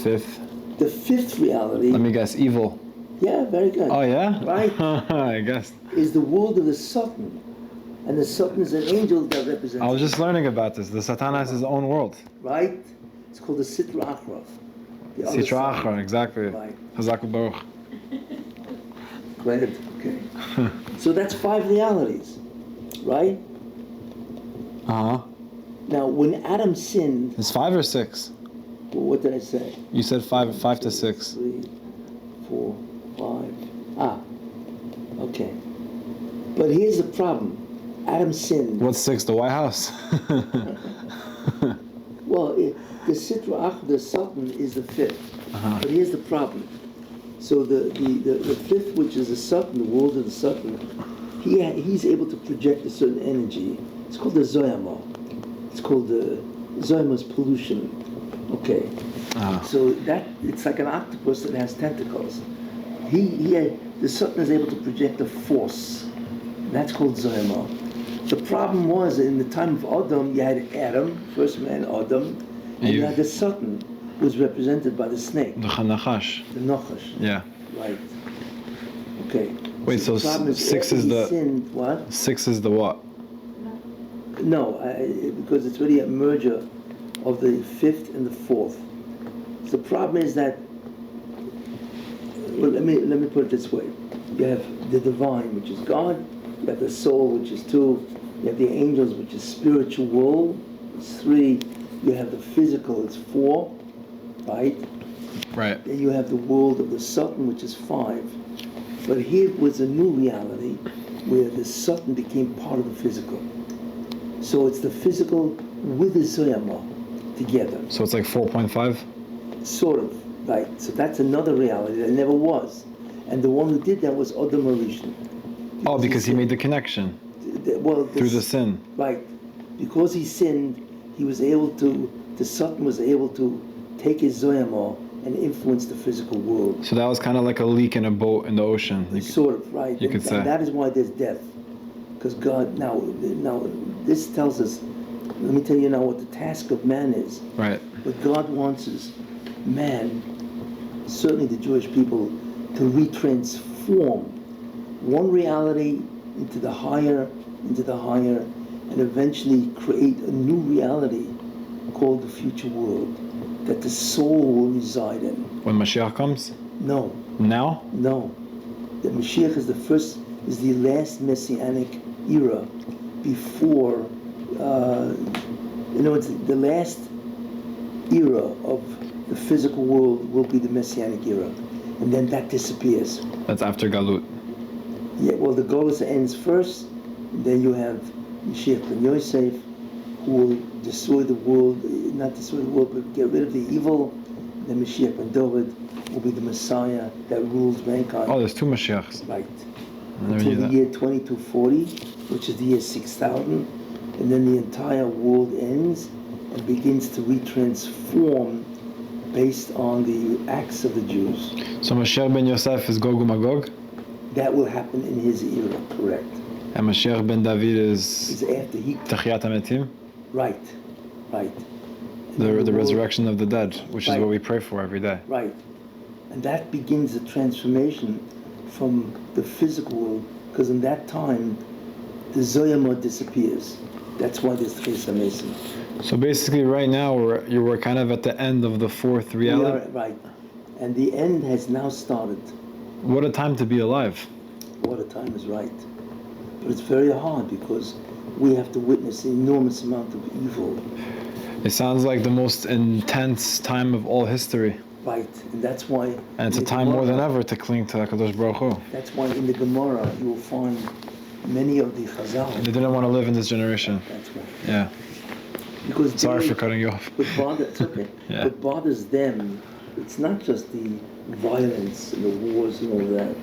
Fifth. The fifth reality. Let me guess, evil. Yeah, very good. Oh yeah? Right. I guess. Is the world of the Satan. And the Satan is an angel that represents. I was just learning about this. The Satan has his own world. Right? It's called the Sitra Achra. Sitra Achra, exactly. Right. Hazak Baruch. Great. Okay. So that's 5 realities. Right? Now, when Adam sinned. It's 5 or 6? Well, what did I say? You said 5 to 6. 3, 4, 5. Okay. But here's the problem. Adam sinned. What's 6? The White House? Well, the Sitra Achra, the Satan, is the 5th. But here's the problem. So the 5th, which is the Satan, the world of the Satan, he's able to project a certain energy. It's called the Zoyama. It's called the Zoyama's pollution. Okay. So that it's like an octopus that has tentacles. The Satan is able to project a force. That's called Zoyama. The problem was in the time of Adam, you had Adam, first man Adam, and you had the Satan, who was represented by the snake. The Nachash. The Nachash. Yeah. Right. Okay. Wait, so 6 is the... Sinned, what? 6 is the what? No, because it's really a merger of the 5th and the 4th. So the problem is that, well, let me put it this way. You have the divine, which is God. You have the soul, which is 2. You have the angels, which is spiritual world. It's 3. You have the physical, it's 4. Right? Right. Then you have the world of the Satan, which is 5. But here was a new reality where the Satan became part of the physical. So it's the physical with the Zoyama together. So it's like 4.5? Sort of, right. So that's another reality that never was. And the one who did that was Adam HaRishon. Because he made the connection. Through the sin. Right. Because he sinned, the Satan was able to take his Zoyama and influence the physical world. So that was kind of like a leak in a boat in the ocean. Sort of, right. You could say. And that is why there's death. Because God, now, this tells us, let me tell you now what the task of man is. Right. What God wants is man, certainly the Jewish people, to retransform one reality into the higher, and eventually create a new reality called the future world that the soul will reside in. When Mashiach comes? No. Now? No. The Mashiach is the last messianic era before, it's the last era of the physical world will be the messianic era. And then that disappears. That's after Galut. Yeah, well, the Golus ends first, and then you have Mashiach ben Yosef, who will destroy the world, not destroy the world, but get rid of the evil. And then Mashiach ben David will be the Messiah that rules mankind. Oh, there's 2 Mashiachs. Right. Until the year 2240, which is the year 6000, and then the entire world ends and begins to retransform based on the acts of the Jews. So Mashiach ben Yosef is Gog Magog? That will happen in his era, correct. And Mashiach ben David is after he... Techiyat HaMetim? Right. The resurrection of the dead, which is what we pray for every day. Right. And that begins the transformation from the physical world, because in that time, the Zoyama disappears. That's why there's Tchis HaMesim. So basically right now we're kind of at the end of the fourth reality. Right. And the end has now started. What a time to be alive. What a time is right. But it's very hard because we have to witness the enormous amount of evil. It sounds like the most intense time of all history. Right, and that's why... And it's a time more than ever to cling to HaKadosh Baruch Hu. That's why in the Gemara you will find many of the Chazal. They didn't want to live in this generation. That's right. Yeah. Because Sorry for cutting you off. It's okay. Yeah. What bothers them, it's not just the violence and the wars and all that,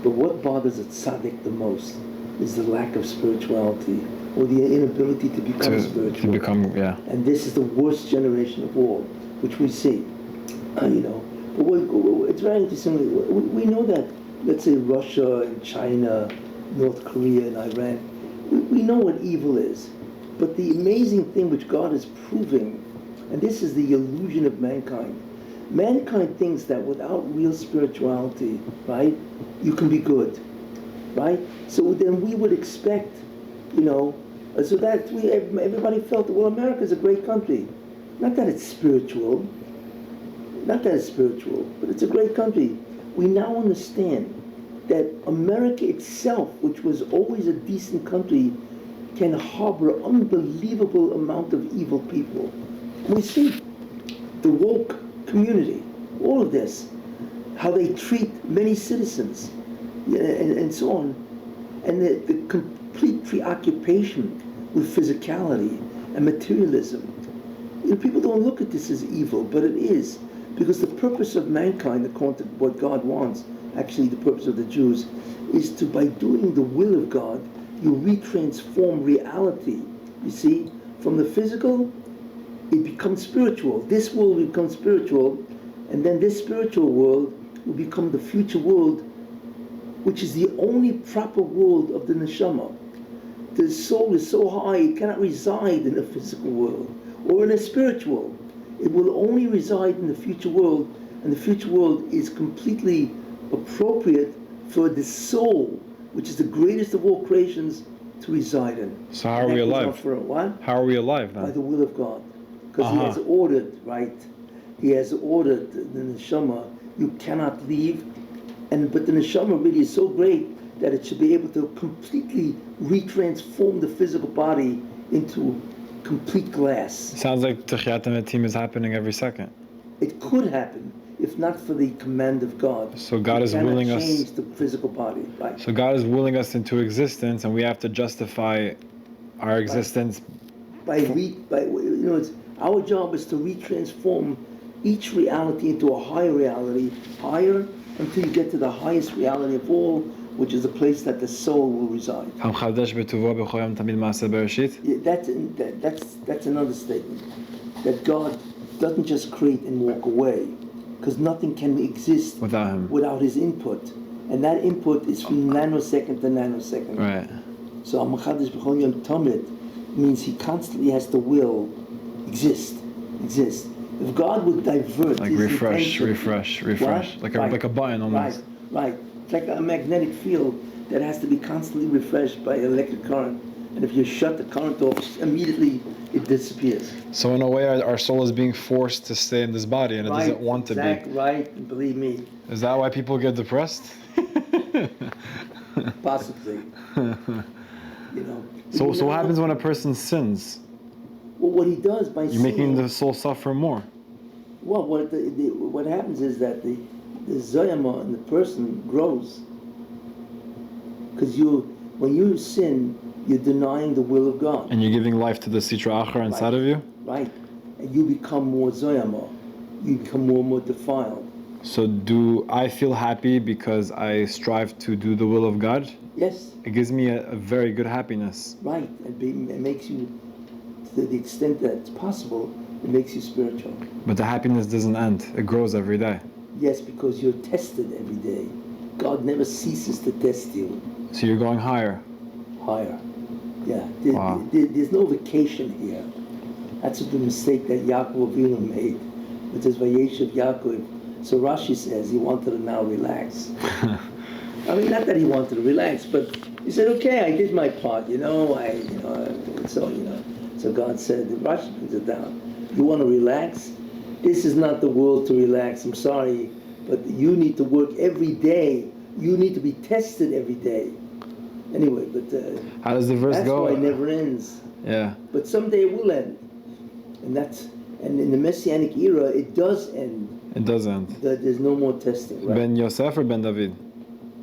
but what bothers a tzaddik the most is the lack of spirituality, or the inability to become spiritual. And this is the worst generation of all, which we see. But it's very interesting. We know that, let's say, Russia and China, North Korea and Iran, we know what evil is. But the amazing thing which God is proving, and this is the illusion of mankind. Mankind thinks that without real spirituality, right, you can be good, right? So then we would expect, so that everybody felt that, well, America is a great country. Not that it's spiritual, but it's a great country. We now understand that America itself, which was always a decent country, can harbor an unbelievable amount of evil people. And we see the woke community, all of this, how they treat many citizens, and so on, and the complete preoccupation with physicality and materialism. People don't look at this as evil, but it is, because the purpose of mankind, according to what God wants, actually the purpose of the Jews, is to, by doing the will of God, you retransform reality. You see, from the physical, it becomes spiritual. This world will become spiritual, and then this spiritual world will become the future world, which is the only proper world of the neshama. The soul is so high, it cannot reside in the physical world or in a spiritual. It will only reside in the future world, and the future world is completely appropriate for the soul, which is the greatest of all creations, to reside in. So how are we alive? What? How are we alive then? By the will of God. Because He has ordered, right? He has ordered the neshama, you cannot leave. But the neshama really is so great that it should be able to completely retransform the physical body into complete glass. Sounds like Techiyat HaMetim is happening every second. It could happen if not for the command of God. So God is willing us. Change the physical body, right? So God is willing us into existence, and we have to justify our existence. It's our job is to retransform each reality into a higher reality, higher until you get to the highest reality of all, which is the place that the soul will reside. That's another statement. That God doesn't just create and walk away, because nothing can exist without Him, without His input, and that input is from nanosecond to nanosecond. Right. So Machadish B'chol Yom Tamid means He constantly has to will exist. If God would divert, like His refresh, what? like a button almost. Right. It's like a magnetic field that has to be constantly refreshed by electric current. And if you shut the current off, immediately it disappears. So in a way, our soul is being forced to stay in this body, and it doesn't want to be. Right, believe me. Is that why people get depressed? Possibly. So what happens when a person sins? Well, what he does by You're making the soul suffer more. Well, what happens is that the Zoyama in the person grows. Because when you sin, you're denying the will of God. And you're giving life to the Sitra Achra inside of you? Right. And you become more Zoyama. You become more and more defiled. So do I feel happy because I strive to do the will of God? Yes. It gives me a very good happiness. Right. It makes you, to the extent that it's possible, it makes you spiritual. But the happiness doesn't end. It grows every day. Yes, because you're tested every day. God never ceases to test you. So you're going higher? Higher. Yeah. Wow. There's no vacation here. That's the mistake that Yaakov Avinu made. It says, Vayeshev Yaakov So Rashi says he wanted to now relax. I mean, not that he wanted to relax, but he said, okay, I did my part, So God said, Rashi puts it down. You want to relax? This is not the world to relax. I'm sorry, but you need to work every day. You need to be tested every day. Anyway, but how does the verse go? That's why it never ends. Yeah. But someday it will end, and in the Messianic era, it does end. It does end. There's no more testing. Right? Ben Yosef or Ben David?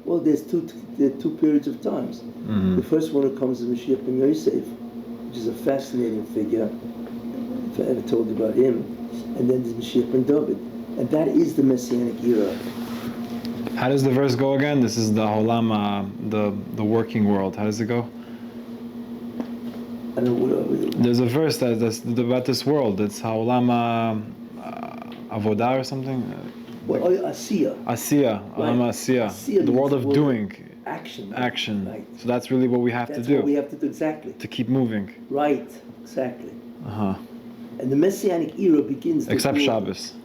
Well, there are two periods of times. Mm-hmm. The first one that comes is Mashiach ben Yosef, which is a fascinating figure. If I ever told you about him, and then there's Mashiach ben David, and that is the Messianic era. How does the verse go again? This is the Olam, the working world. How does it go? I don't know There's a verse that's about this world. It's Olam Avodah or something. Asiya. Asiya, Olam Asiya. The world of doing. Action. Action. Right. So that's really what we have to do. That's what we have to do, exactly. To keep moving. Right, exactly. Uh-huh. And the Messianic era begins... Except Shabbos.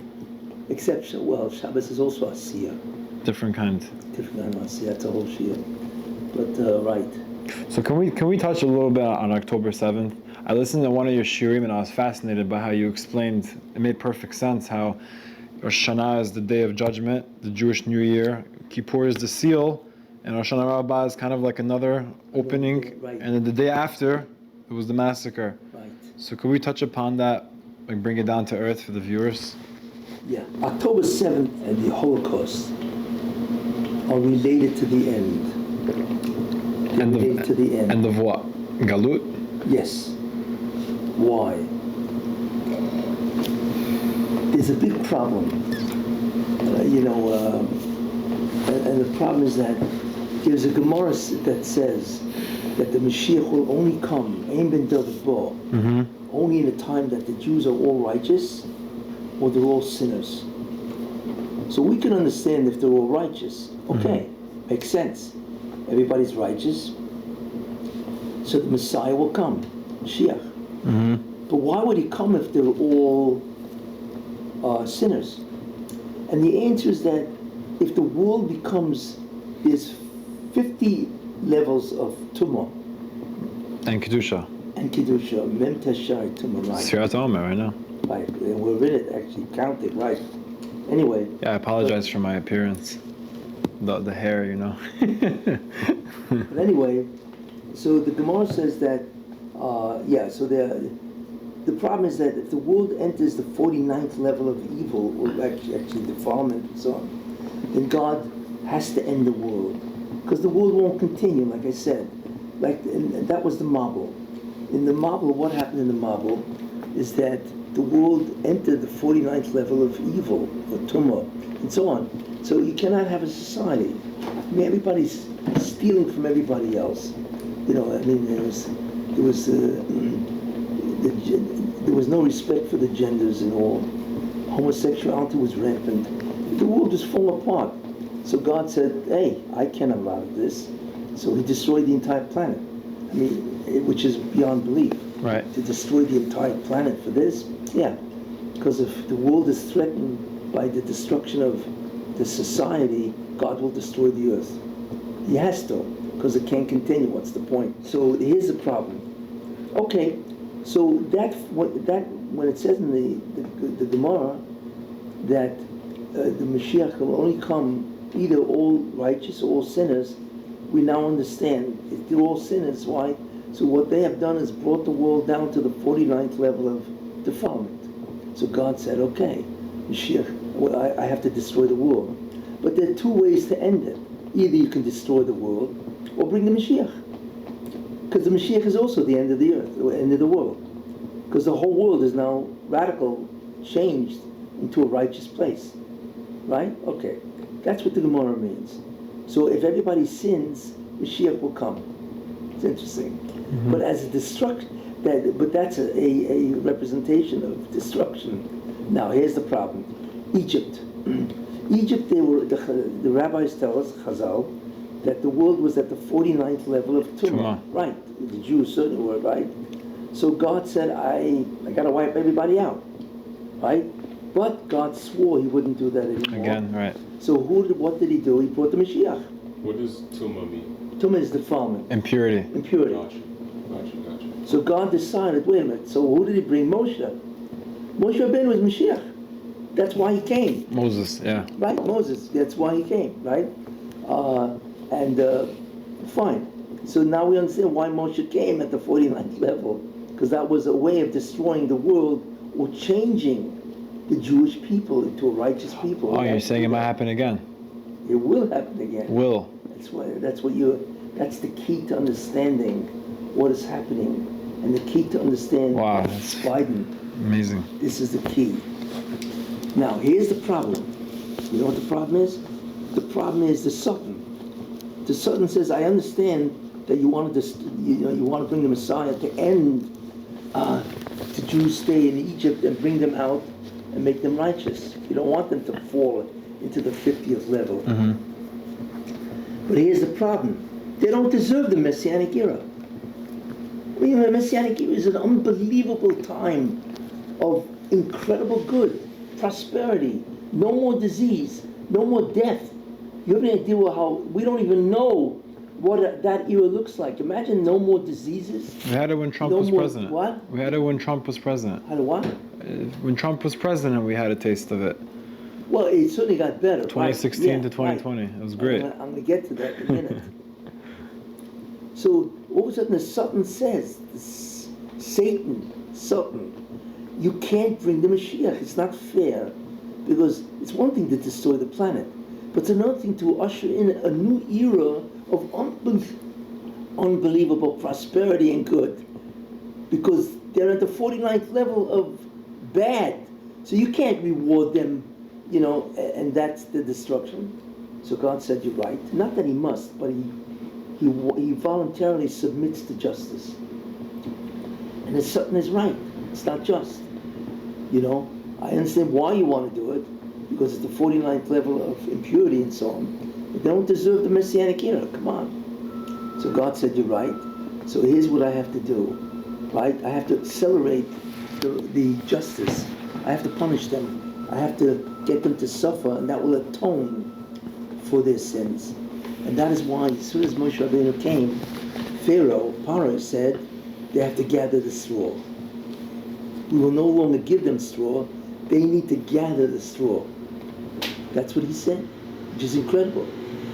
Shabbos is also Asiya. Different kind. Different kind of Asiya, that's a whole Shia. But, right. So can we touch a little bit on October 7th? I listened to one of your shiurim and I was fascinated by how you explained, it made perfect sense, how Rosh Hashanah is the day of judgment, the Jewish New Year, Kippur is the seal, and Rosh Hashanah Rabbah is kind of like another opening, right. And then the day after, it was the massacre. Right. So could we touch upon that, like bring it down to earth for the viewers? Yeah, October 7th and the Holocaust are related to the end. To the end. End of what? Galut? Yes. Why? There's a big problem, and the problem is that there's a Gemara that says that the Mashiach will only come, Ein ben David bo, only in the time that the Jews are all righteous or they're all sinners. So we can understand if they're all righteous. Okay, makes sense. Everybody's righteous, so the Messiah will come, Mashiach. But why would he come if they're all sinners? And the answer is that if the world becomes, there's 50 levels of tumah. And Kedusha. Mem Teshai tumah, right? Sirat Omer, right now. Right, and we're in it, actually, counted, right? Anyway. Yeah, I apologize for my appearance. The hair, But anyway, so the Gemara says that, so the problem is that if the world enters the 49th level of evil, or actually defilement and so on, then God has to end the world. Because the world won't continue, like I said. And that was the Mabul. In the Mabul, what happened in the Mabul is that the world entered the 49th level of evil, or tumah, and so on. So you cannot have a society. I mean, everybody's stealing from everybody else. There was no respect for the genders and all. Homosexuality was rampant. The world was falling apart. So God said, hey, I can't allow this. So he destroyed the entire planet. I mean, which is beyond belief. Right. To destroy the entire planet for this? Yeah. Because if the world is threatened by the destruction of the society, God will destroy the earth. He has to, because it can't continue. What's the point? So here's the problem. Okay, so when it says in the Gemara that the Mashiach will only come either all righteous or all sinners, we now understand if they're all sinners, why? So what they have done is brought the world down to the 49th level of defilement. So God said, okay, Mashiach, well, I have to destroy the world. But there are two ways to end it. Either you can destroy the world or bring the Mashiach. Because the Mashiach is also the end of the earth, or end of the world. Because the whole world is now radical, changed into a righteous place. Right? Okay. That's what the Gemara means. So if everybody sins, Mashiach will come. It's interesting. But as a destruction, that's a representation of destruction. Now here's the problem. Egypt. Egypt, the rabbis tell us, Chazal, that the world was at the 49th level of Tumah. Right. The Jews certainly were, right? So God said, I got to wipe everybody out. Right? But God swore he wouldn't do that anymore. Again, right. So what did he do? He brought the Mashiach. What does Tumah mean? Tumah is defilement. Impurity. Gotcha. So God decided, wait a minute, so who did he bring? Moshe. Moshe Rabbeinu was Mashiach. That's why he came. Moses, yeah. Right? Moses. That's why he came, right? Fine. So now we understand why Moshe came at the 49th level. Because that was a way of destroying the world or changing the Jewish people into a righteous people. Oh, you're saying it might happen again? It will happen again. Will. That's the key to understanding what is happening. And the key to understand Biden. Amazing. This is the key. Now, here's the problem. You know what the problem is? The problem is the Satan. The Satan says, I understand that you want to bring the Messiah to end the Jews stay in Egypt and bring them out and make them righteous. You don't want them to fall into the 50th level. Mm-hmm. But here's the problem. They don't deserve the Messianic era. The Messianic era is an unbelievable time of incredible good, prosperity, no more disease, no more death. You have any idea how we don't even know what that era looks like? Imagine no more diseases. We had it when Trump was president. What? We had it when Trump was president. Had what? When Trump was president, we had a taste of it. Well, it certainly got better. 2016 to 2020. Right. It was great. I'm going to get to that in a minute. So all of a sudden the Satan says, Satan, you can't bring the Mashiach. It's not fair. Because it's one thing to destroy the planet, but it's another thing to usher in a new era of unbelievable prosperity and good. Because they're at the 49th level of bad. So you can't reward them, and that's the destruction. So God said, you're right. Not that he must, but he voluntarily submits to justice. And the Satan is right. It's not just. I understand why you want to do it, because it's the 49th level of impurity and so on. But they don't deserve the Messianic era. Come on. So God said, you're right. So here's what I have to do. Right? I have to accelerate the justice. I have to punish them. I have to get them to suffer, and that will atone for their sins. And that is why, as soon as Moshe Rabbeinu came, Paro said, they have to gather the straw. We will no longer give them straw. They need to gather the straw. That's what he said, which is incredible.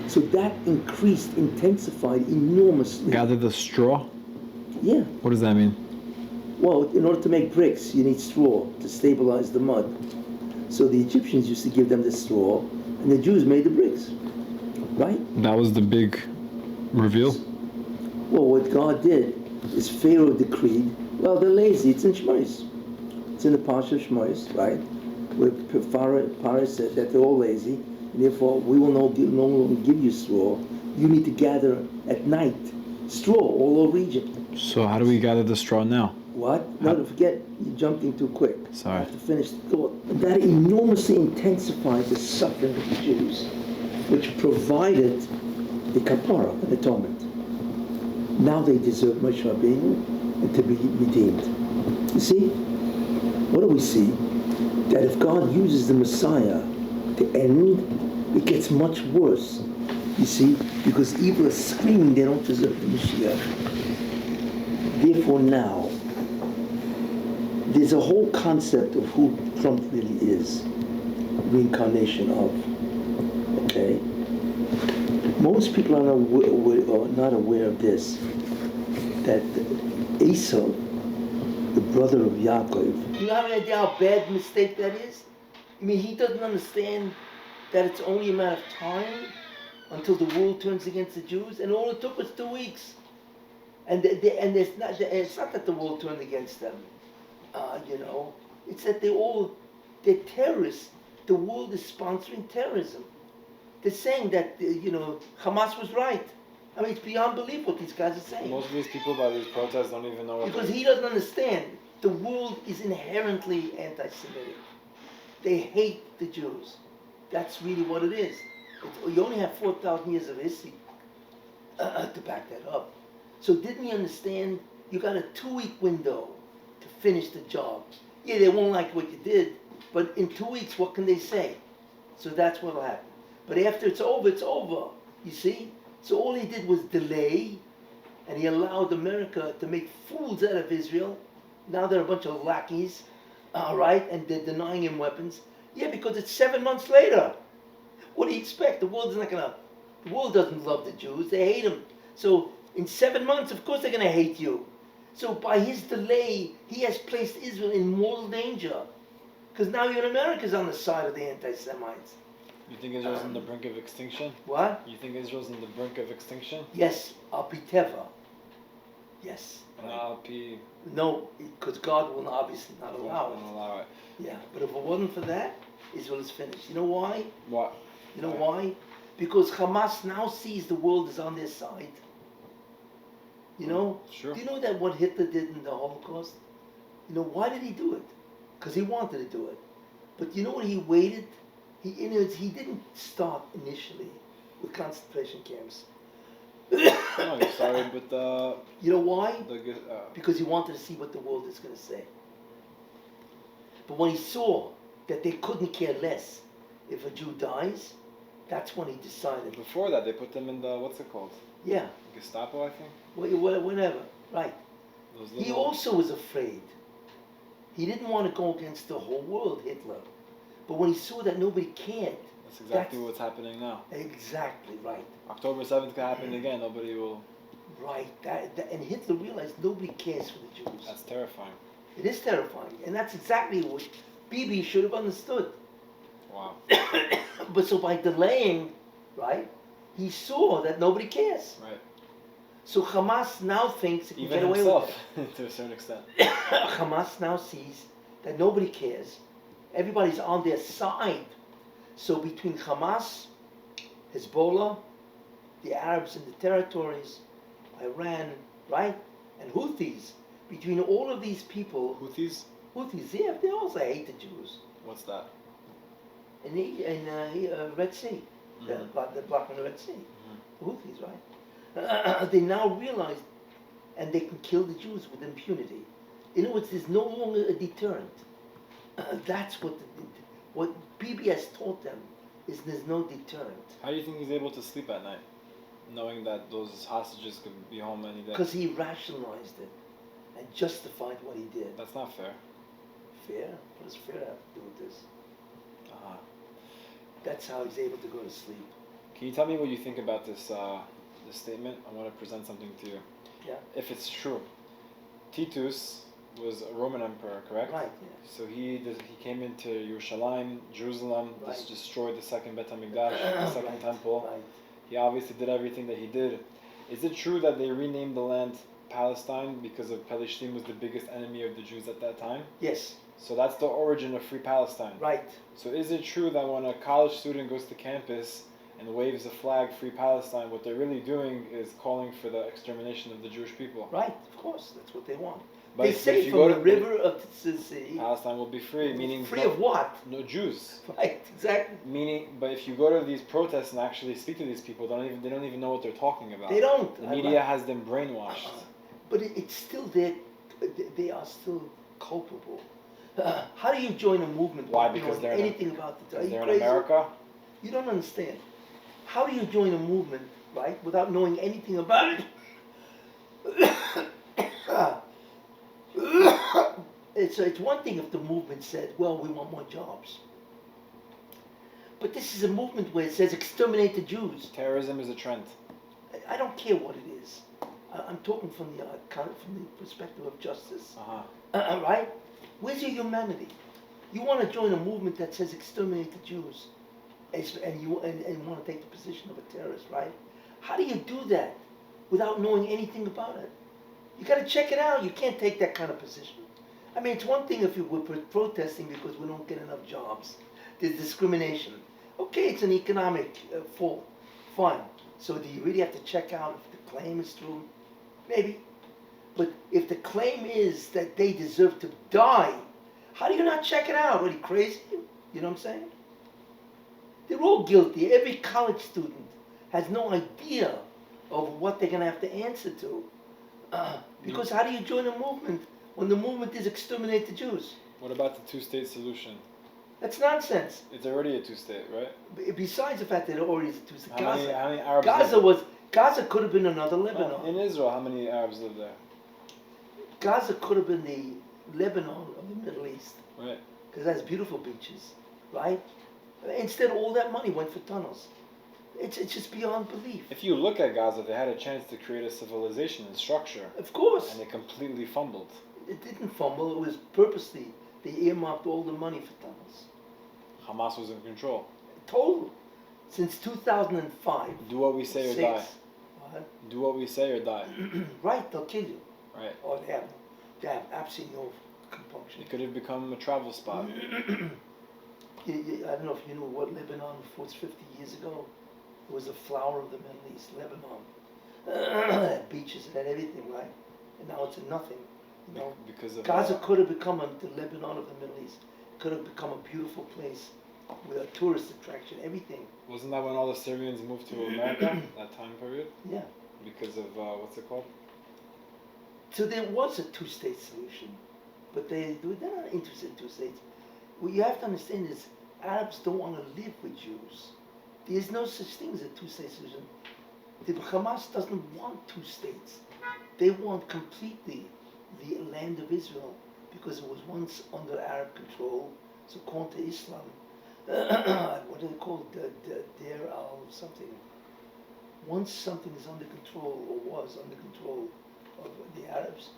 So that intensified enormously. Gather the straw? Yeah. What does that mean? Well, in order to make bricks, you need straw to stabilize the mud. So the Egyptians used to give them the straw, and the Jews made the bricks. Right? That was the big reveal? Well, what God did is Pharaoh decreed, well, they're lazy. It's in Shmos. It's in the Parsha of Shmos, right? Where Pharaoh said that they're all lazy, and therefore we will no longer give you straw. You need to gather at night straw all over Egypt. So how do we gather the straw now? What? No, don't forget, you're jumping too quick. Sorry. I have to finish the thought. That enormously intensified the suffering of the Jews, which provided the kapara, an atonement. Now they deserve Moshe Rabbeinu and to be redeemed. You see? What do we see? That if God uses the Messiah to end, it gets much worse. You see? Because evil is screaming they don't deserve the Mashiach. Therefore now, there's a whole concept of who Trump really is. Reincarnation of. Okay? Most people are not aware of this, that Esau, the brother of Yaakov, you have any idea how bad mistake that is? I mean, he doesn't understand that it's only a matter of time until the world turns against the Jews, and all it took was 2 weeks. And it's not that the world turned against them, it's that they're terrorists. The world is sponsoring terrorism. They're saying that, Hamas was right. I mean, it's beyond belief what these guys are saying. Most of these people by these protests don't even know what because he doesn't understand. The world is inherently anti-Semitic. They hate the Jews. That's really what it is. You only have 4,000 years of history to back that up. So didn't he understand? You got a 2-week window to finish the job. Yeah, they won't like what you did, But in 2 weeks, what can they say? So that's what will happen. But after it's over, it's over. You see? So all he did was delay, and he allowed America to make fools out of Israel. Now they're a bunch of lackeys, all right? And they're denying him weapons. Yeah, because it's 7 months later. What do you expect? The world doesn't love the Jews. They hate them. So in 7 months, of course they're going to hate you. So by his delay, he has placed Israel in mortal danger. Because now even America's on the side of the anti-Semites. You think Israel's on the brink of extinction? What? You think Israel's on the brink of extinction? Yes, Alpi Teva. Yes. And Alpi... No, because God will obviously not allow won't allow it. Yeah, but if it wasn't for that, Israel is finished. You know why? What? You know why? Because Hamas now sees the world is on their side. You know? Sure. Do you know that what Hitler did in the Holocaust? You know, why did he do it? Because he wanted to do it. But you know what he waited? He didn't start initially with concentration camps. No, he started with the... You know why? The, Because he wanted to see what the world is going to say. But when he saw that they couldn't care less if a Jew dies, that's when he decided. Before that, they put them in the... What's it called? Yeah. Gestapo, I think? Whatever. Right. Those He also was afraid. He didn't want to go against the whole world, Hitler. But when he saw that nobody cared... That's exactly what's happening now. Exactly, right. October 7th could happen again. Nobody will... Right. And Hitler realized nobody cares for the Jews. That's terrifying. It is terrifying. And that's exactly what Bibi should have understood. Wow. But so by delaying, right, he saw that nobody cares. Right. So Hamas now thinks it can Even get away himself, with to a certain extent. it. Hamas now sees that nobody cares. Everybody's on their side. So between Hamas, Hezbollah, the Arabs in the territories, Iran, right, and Houthis, between all of these people... Houthis? Houthis, yeah, they also hate the Jews. What's that? In Red Sea, the block in the Red Sea. The Houthis, right? They now realize, and they can kill the Jews with impunity. In other words, there's no longer a deterrent. That's what Bibi has taught them, is there's no deterrent. How do you think he's able to sleep at night, knowing that those hostages could be home any day? Because he rationalized it and justified what he did. That's not fair. Fair? What does fair have to do with this? Uh-huh. That's how he's able to go to sleep. Can you tell me what you think about this this statement? I want to present something to you. Yeah. If it's true, Titus was a Roman emperor, correct? Right, yeah. So he came into Yerushalayim, Jerusalem, Right. destroyed the second Bet HaMikdash, the second Right, temple. right. He obviously did everything that he did. Is it true that they renamed the land Palestine because of Palestine was the biggest enemy of the Jews at that time? Yes, So that's the origin of Free Palestine. right. So is it true that when a college student goes to campus and waves a flag, Free Palestine, what they're really doing is calling for the extermination of the Jewish people? Right, of course, that's what they want. But They if say you from go the to river of the sea, Palestine will be free, meaning free of what? no Jews. Right, exactly. Meaning, but if you go to these protests and actually speak to these people, they don't even know what they're talking about. They don't. The media has them brainwashed. But it's still there. They are still culpable. How do you join a movement? Why? without Because knowing they're in anything about it? Are you They're in crazy? America. You don't understand. How do you join a movement, right, without knowing anything about it? It's one thing if the movement said, well, we want more jobs. But this is a movement where it says exterminate the Jews. Terrorism is a trend. I don't care what it is. I'm talking from the perspective of justice. Right? Where's your humanity? You want to join a movement that says exterminate the Jews, and you want to take the position of a terrorist, right? How do you do that without knowing anything about it? You got to check it out. You can't take that kind of position. I mean, it's one thing if we're protesting because we don't get enough jobs. There's discrimination. Okay, it's an economic fault. Fine. So do you really have to check out if the claim is true? Maybe. But if the claim is that they deserve to die, how do you not check it out? Are you crazy? You know what I'm saying? They're all guilty. Every college student has no idea of what they're going to have to answer to. Because how do you join a movement when the movement is exterminate the Jews? What about the two-state solution? That's nonsense. It's already a two-state, right? Besides the fact that it already is a two-state. How many Arabs Gaza could have been another Lebanon. in Israel, how many Arabs live there? Gaza could have been the Lebanon of the Middle East. Right. Because it has beautiful beaches, right? Instead, all that money went for tunnels. It's just beyond belief. If you look at Gaza, they had a chance to create a civilization and structure. Of course. And they completely fumbled. It didn't fumble. It was purposely. They earmarked all the money for tunnels. Hamas was in control. Total. Since 2005. Do what we say or die. What? Do what we say or die. Right, they'll kill you. Right. Or they have absolutely no compunction. It could have become a travel spot. I don't know if you know what Lebanon was 50 years ago. It was the flower of the Middle East, Lebanon. It had beaches, it had everything, right? And now it's a nothing. You know, because of Gaza could have become the Lebanon of the Middle East. It could have become a beautiful place with a tourist attraction, everything. Wasn't that when all the Syrians moved to America, that time period? Yeah. Because of, what's it called? So there was a two-state solution, but they're not interested in two states. What you have to understand is Arabs don't want to live with Jews. There's no such thing as a two-state solution. The Hamas doesn't want two states. They want completely the land of Israel because it was once under Arab control, so according to Islam, what do they call Deir al something? Once something is under control or was under control of the Arabs,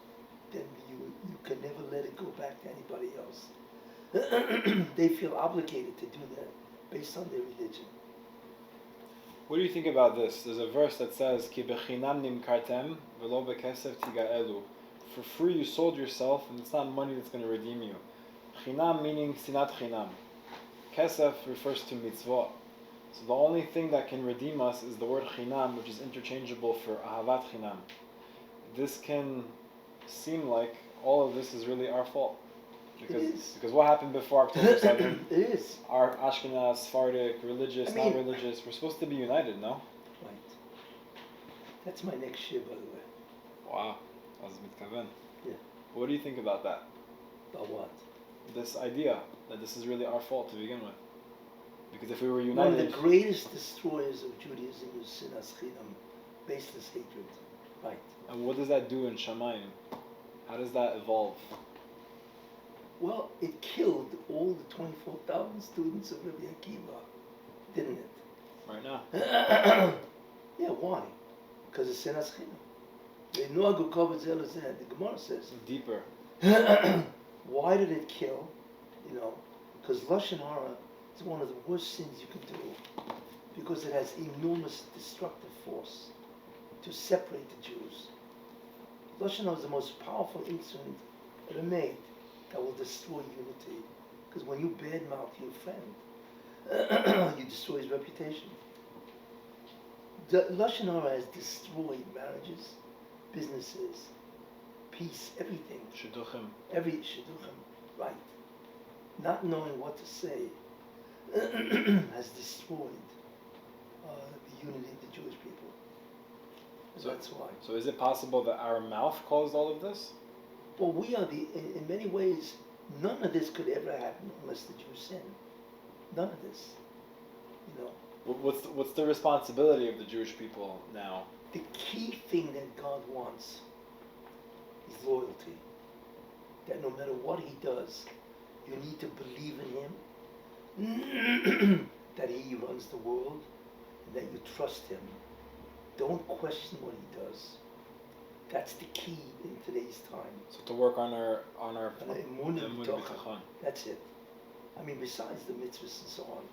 then you can never let it go back to anybody else. They feel obligated to do that based on their religion. What do you think about this? There's a verse that says, Ki bechinam nimkartem velo bekesef tigaelu. For free you sold yourself, and it's not money that's going to redeem you. Chinam meaning sinat chinam. Kesef refers to mitzvot. So the only thing that can redeem us is the word chinam, which is interchangeable for ahavat chinam. This can seem like all of this is really our fault. Because what happened before October 7th? It is. Our Ashkenaz, Sephardic, religious, non-religious, we're supposed to be united, no? Right. That's my next year, by the way. Wow. Az mitkaven. Yeah. What do you think about that? About what? This idea that this is really our fault to begin with. Because if we were One united... of the greatest destroyers of Judaism was sinas chinam, baseless hatred. Right. And what does that do in Shamayim? How does that evolve? Well, it killed all the 24,000 students of Rabbi Akiva, didn't it? Right now. Yeah, why? Because of sinas chinam. The Gemara says. Deeper. Why did it kill? You know, because Lashon Hara is one of the worst sins you can do, because it has enormous destructive force to separate the Jews. Lashon Hara is the most powerful instrument ever made that will destroy unity. Because when you badmouth your friend, you destroy his reputation. The Lashon Hara has destroyed marriages, businesses, peace, everything. Shidduchim. Every shidduchim, right. Not knowing what to say has destroyed the unity of the Jewish people. So that's why. So is it possible that our mouth caused all of this? Well, we are in many ways, none of this could ever happen unless the Jews sin. None of this, you know. What's the responsibility of the Jewish people now? The key thing that God wants is loyalty. That no matter what he does, you need to believe in him, that he runs the world, and that you trust him. Don't question what he does. That's the key in today's time. So to work on our emunah b'tochon. That's it. I mean, besides the mitzvahs and so on.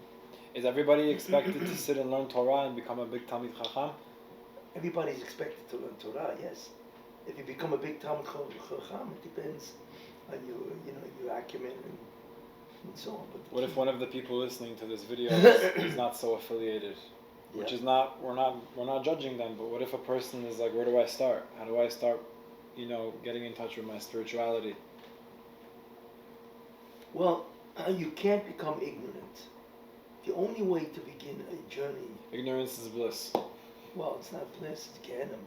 Is everybody expected to sit and learn Torah and become a big Talmid Chacham? Everybody's expected to learn Torah, yes. If you become a big Talmid Chacham, it depends on your acumen and so on. But what if one of the people listening to this video is not so affiliated? Which is not, we're not judging them, but what if a person is like, where do I start? How do I start, getting in touch with my spirituality? Well, you can't become ignorant. The only way to begin a journey... Ignorance is bliss. Well, it's not bliss, it's Gehenna.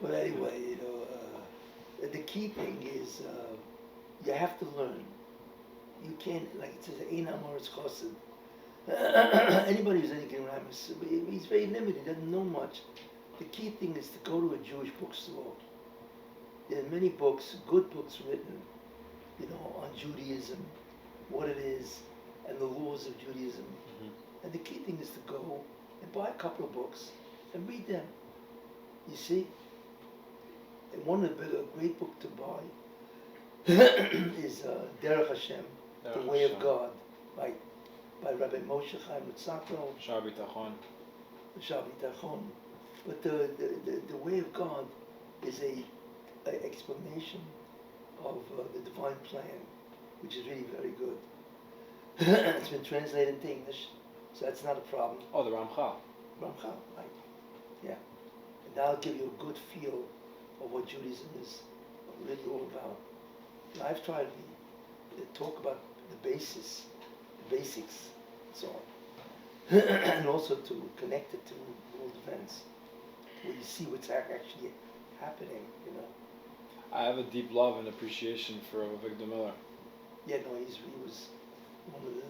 But anyway, the key thing is you have to learn. You can't, like it says, Einam Oretz Chosed. Anybody who's anything around, he's very limited, he doesn't know much. The key thing is to go to a Jewish bookstore. There are many books, good books written, on Judaism, what it is, and the laws of Judaism. And the key thing is to go and buy a couple of books and read them. You see? And one of the great book to buy is Derech Hashem, The Way of God, right? By Rabbi Moshe Fienstein. Shar Bitachon. But the Way of God is a explanation of the divine plan, which is really very good. It's been translated into English, so that's not a problem. Oh, the Raamchal. Raamchal, right? Yeah. And that'll give you a good feel of what Judaism is really all about. And I've tried to talk about the basics, so on, and also to connect it to world events, where you see what's actually happening. I have a deep love and appreciation for Victor Miller. Yeah, no, he was one of the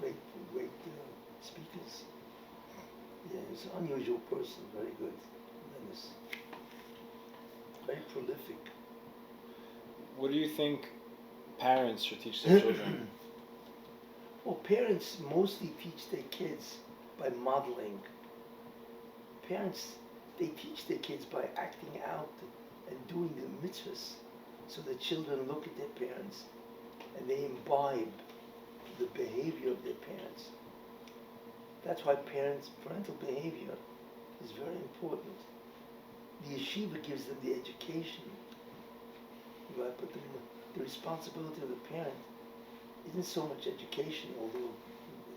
great speakers. Yeah, he's an unusual person, very good, tremendous, very prolific. What do you think parents should teach their children? Well, parents mostly teach their kids by modeling. Parents, they teach their kids by acting out and doing the mitzvahs, so the children look at their parents and they imbibe the behavior of their parents. That's why parental behavior is very important. The yeshiva gives them the education, right? But the responsibility of the parent isn't so much education, although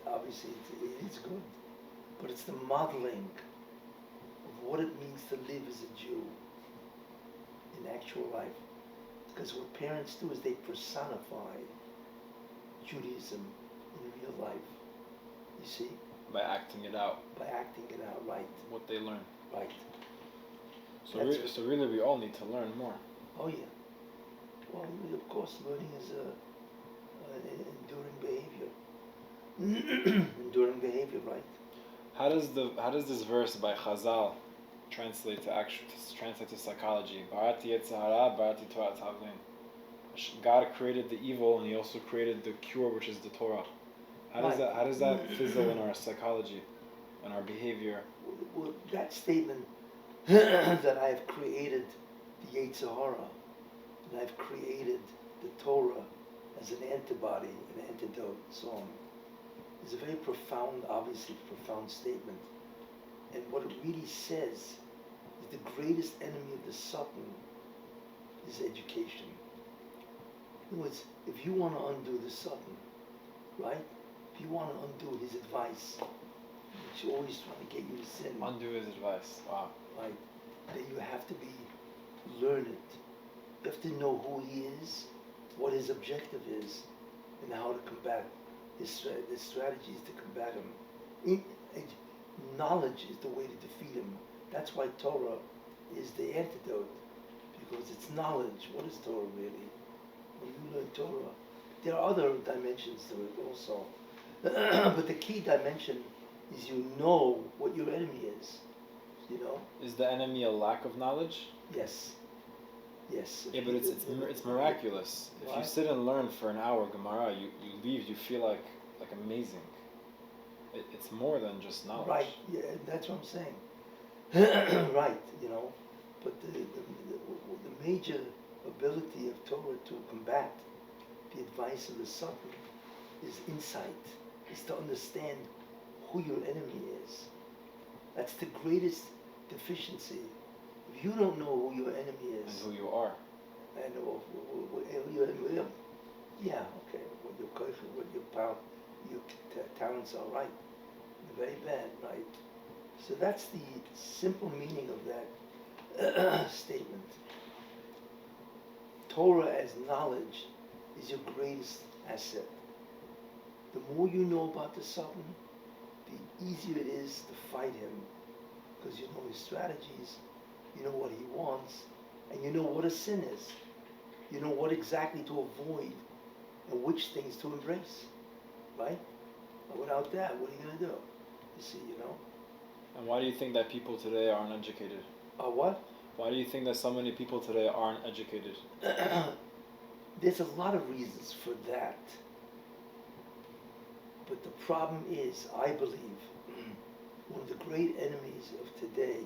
obviously it is good, but it's the modeling of what it means to live as a Jew in actual life. Because what parents do is they personify Judaism in real life. You see? By acting it out. By acting it out, right. What they learn. Right. So really we all need to learn more. Oh yeah. Well, of course, learning is enduring behavior. Enduring behavior, right. How does this verse by Chazal translate to psychology? Barati Yetzirah, Barati Torah Tavlin. God created the evil, and He also created the cure, which is the Torah. How does that fizzle in our psychology, in our behavior? Well, that statement that I have created the Yetzirah, and I've created the Torah as an antibody, an antidote, so on, is a very profound, obviously profound statement. And what it really says is the greatest enemy of the Satan is education. In other words, if you want to undo the Satan, right? If you want to undo his advice, which is always trying to get you to sin. Undo his advice. Wow. Right? Then you have to be learned. You have to know who he is, what his objective is, and how to combat his strategies to combat him. Knowledge is the way to defeat him. That's why Torah is the antidote, because it's knowledge. What is Torah really? When you learn Torah, there are other dimensions to it also. But the key dimension is you know what your enemy is. Is the enemy a lack of knowledge? Yes. Yes. Yeah, but it's miraculous. If Right. you sit and learn for an hour Gemara, you leave, you feel like amazing. It's more than just knowledge. Right. Yeah, that's what I'm saying. Right. But the major ability of Torah to combat the advice of the Satan is insight. Is to understand who your enemy is. That's the greatest deficiency. If you don't know who your enemy is, And who you are. and who your enemy is, yeah, okay, what your koich, what your power, your talents are, right. They're very bad, right. So that's the simple meaning of that statement. Torah as knowledge is your greatest asset. The more you know about the Satan, the easier it is to fight him, because you know his strategies, you know what he wants, and you know what a sin is. You know what exactly to avoid and which things to embrace, right? And without that, what are you going to do? You see, And why do you think that people today aren't educated? What? Why do you think that so many people today aren't educated? There's a lot of reasons for that. But the problem is, I believe, one of the great enemies of today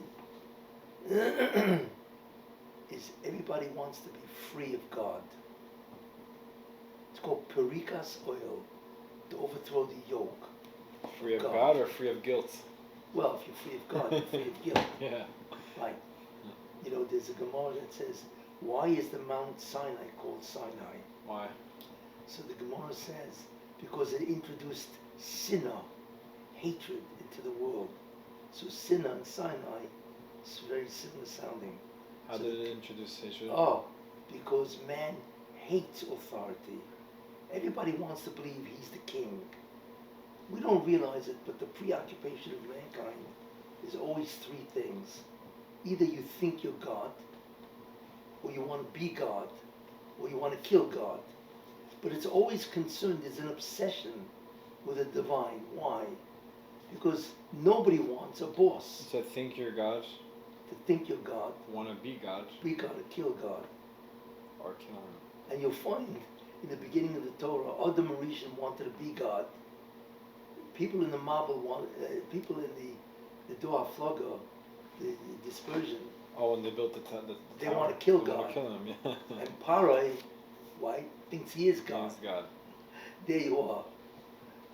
is everybody wants to be free of God. It's called perikas oil, to overthrow the yoke. Free of God or free of guilt? Well, if you're free of God, you're free of guilt. Yeah. Right. There's a Gemara that says, why is the Mount Sinai called Sinai? Why? So the Gemara says, because it introduced sinah, hatred, into the world. So sinah and Sinai is very similar sounding. How did it introduce hatred? Because man hates authority. Everybody wants to believe he's the king. We don't realize it, but the preoccupation of mankind is always three things. Either you think you're God, or you want to be God, or you want to kill God. But it's always concerned, there's an obsession with the divine. Why? Because nobody wants a boss. To think you're God? To think you're God. Want to be God? Be God, or kill God. Or kill him. And you'll find, in the beginning of the Torah, Adam and Rishon wanted to be God. People in the Mabel people in the Doha Flogger, the dispersion. Oh, when they built the tower. They want to kill They God. want to kill him, yeah. And Parai, why, thinks he is God. He's God. There you are.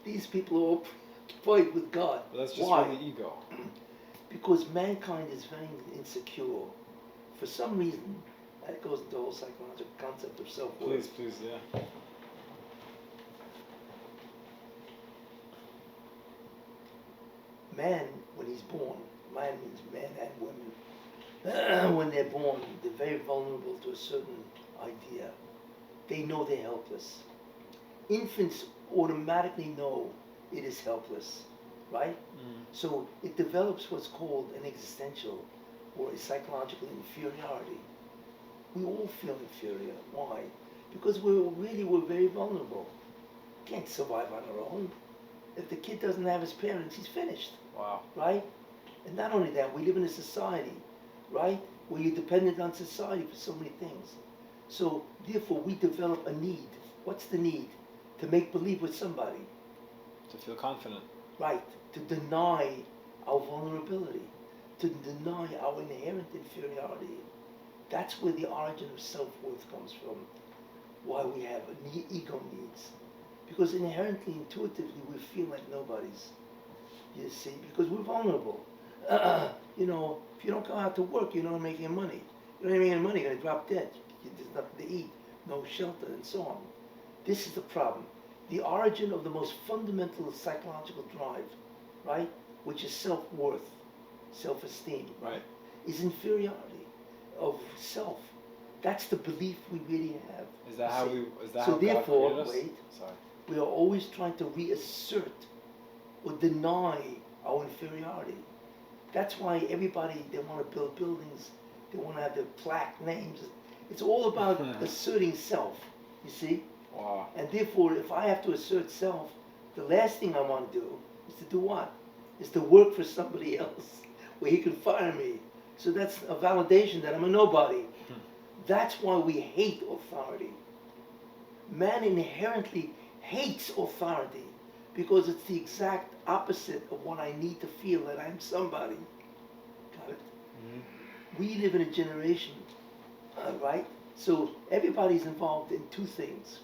These people are all preoccupied with God. But that's just Why? for the ego. Because mankind is very insecure. For some reason, that goes into the whole psychological concept of self-worth. Please, yeah. Man, when he's born, man means men and women, when they're born, they're very vulnerable to a certain idea. They know they're helpless. Infants automatically know it is helpless, right? So it develops what's called an existential or a psychological inferiority. We all feel inferior. Why? Because we're very vulnerable. Can't survive on our own. If the kid doesn't have his parents, he's finished. Wow. Right? And not only that, we live in a society, right, where you're dependent on society for so many things. So therefore we develop a need. What's the need? To make believe with somebody. To feel confident. Right. To deny our vulnerability. To deny our inherent inferiority. That's where the origin of self-worth comes from. Why we have ego needs. Because inherently, intuitively, we feel like nobodies. You see, because we're vulnerable. If you don't go out to work, you're not making money. You don't make any money, you're going to drop dead. There's nothing to eat, no shelter, and so on. This is the problem. The origin of the most fundamental psychological drive, right, which is self-worth, self-esteem, Right. is inferiority of self. That's the belief we really have. Is that how we? Is that So how therefore, God created us? wait. Sorry. We are always trying to reassert or deny our inferiority. That's why everybody, they want to build buildings, they want to have their plaque names. It's all about asserting self, you see? Wow. And therefore, if I have to assert self, the last thing I want to do is to do what? Is to work for somebody else where he can fire me. So that's a validation that I'm a nobody. That's why we hate authority. Man inherently hates authority because it's the exact opposite of what I need to feel that I'm somebody. Got it? Mm-hmm. We live in a generation, right? So everybody's involved in two things,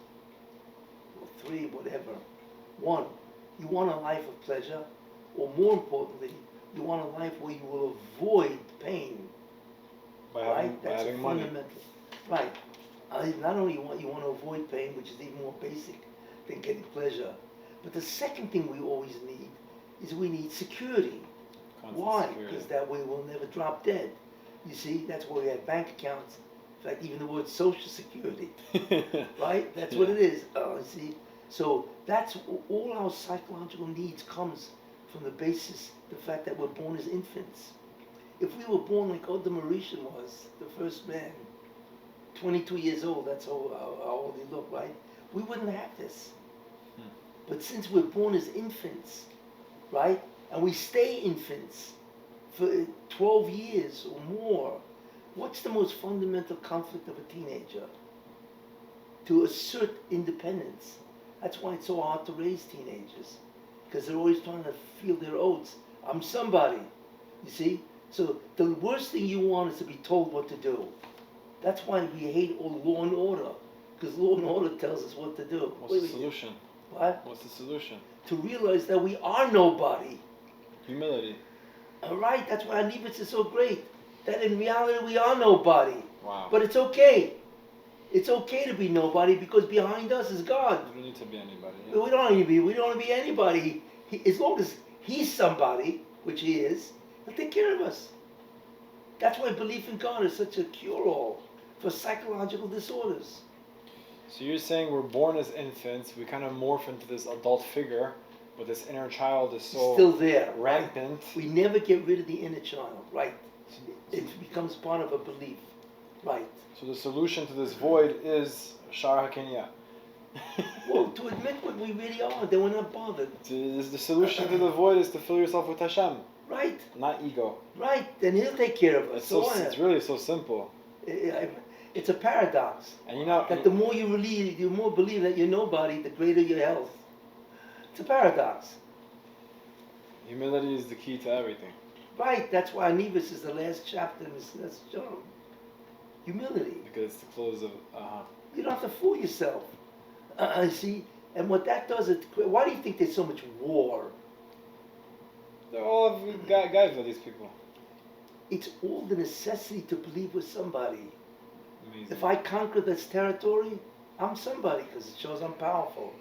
or three, whatever. One, you want a life of pleasure, or more importantly, you want a life where you will avoid pain. Right? That's a fundamental. Right. Not only you want to avoid pain, which is even more basic than getting pleasure, but the second thing we always need is we need security. Why? Because that way we'll never drop dead. You see, that's why we have bank accounts. In fact, even the word social security, right? That's what it is. See, so that's all our psychological needs comes from the basis, the fact that we're born as infants. If we were born like Adam Rishon was, the first man, 22 years old, that's how old he looked, right? we wouldn't have this. But since we're born as infants, right, and we stay infants for 12 years or more, what's the most fundamental conflict of a teenager? To assert independence. That's why it's so hard to raise teenagers, because they're always trying to feel their oats. I'm somebody, you see? So the worst thing you want is to be told what to do. That's why we hate all law and order, because law and order tells us what to do. What's the solution? What? What's the solution? To realize that we are nobody. Humility. All right, that's why Anivitz is so great. That in reality we are nobody. Wow. But it's okay. It's okay to be nobody, because behind us is God. You don't need to be anybody. Yeah. We don't need to be anybody. As long as He's somebody, which He is, He'll take care of us. That's why belief in God is such a cure-all for psychological disorders. So you're saying we're born as infants, we kind of morph into this adult figure, but this inner child is so still there, rampant. Right? We never get rid of the inner child, right? It becomes part of a belief, right? So the solution to this void is Shar HaKenya. Well, to admit what we really are, that we're not bothered. The solution to the void is to fill yourself with Hashem. Right. Not ego. Right, then He'll take care of us. It's really so simple. It's a paradox. And you know that the more you believe that you're nobody, the greater your health. It's a paradox. Humility is the key to everything. Right, that's why Anivas is the last chapter in this John. Humility. Because it's the close of You don't have to fool yourself. See? And what that does, why do you think there's so much war? They're all guys are these people. It's all the necessity to believe with somebody. Amazing. If I conquer this territory, I'm somebody, because it shows I'm powerful.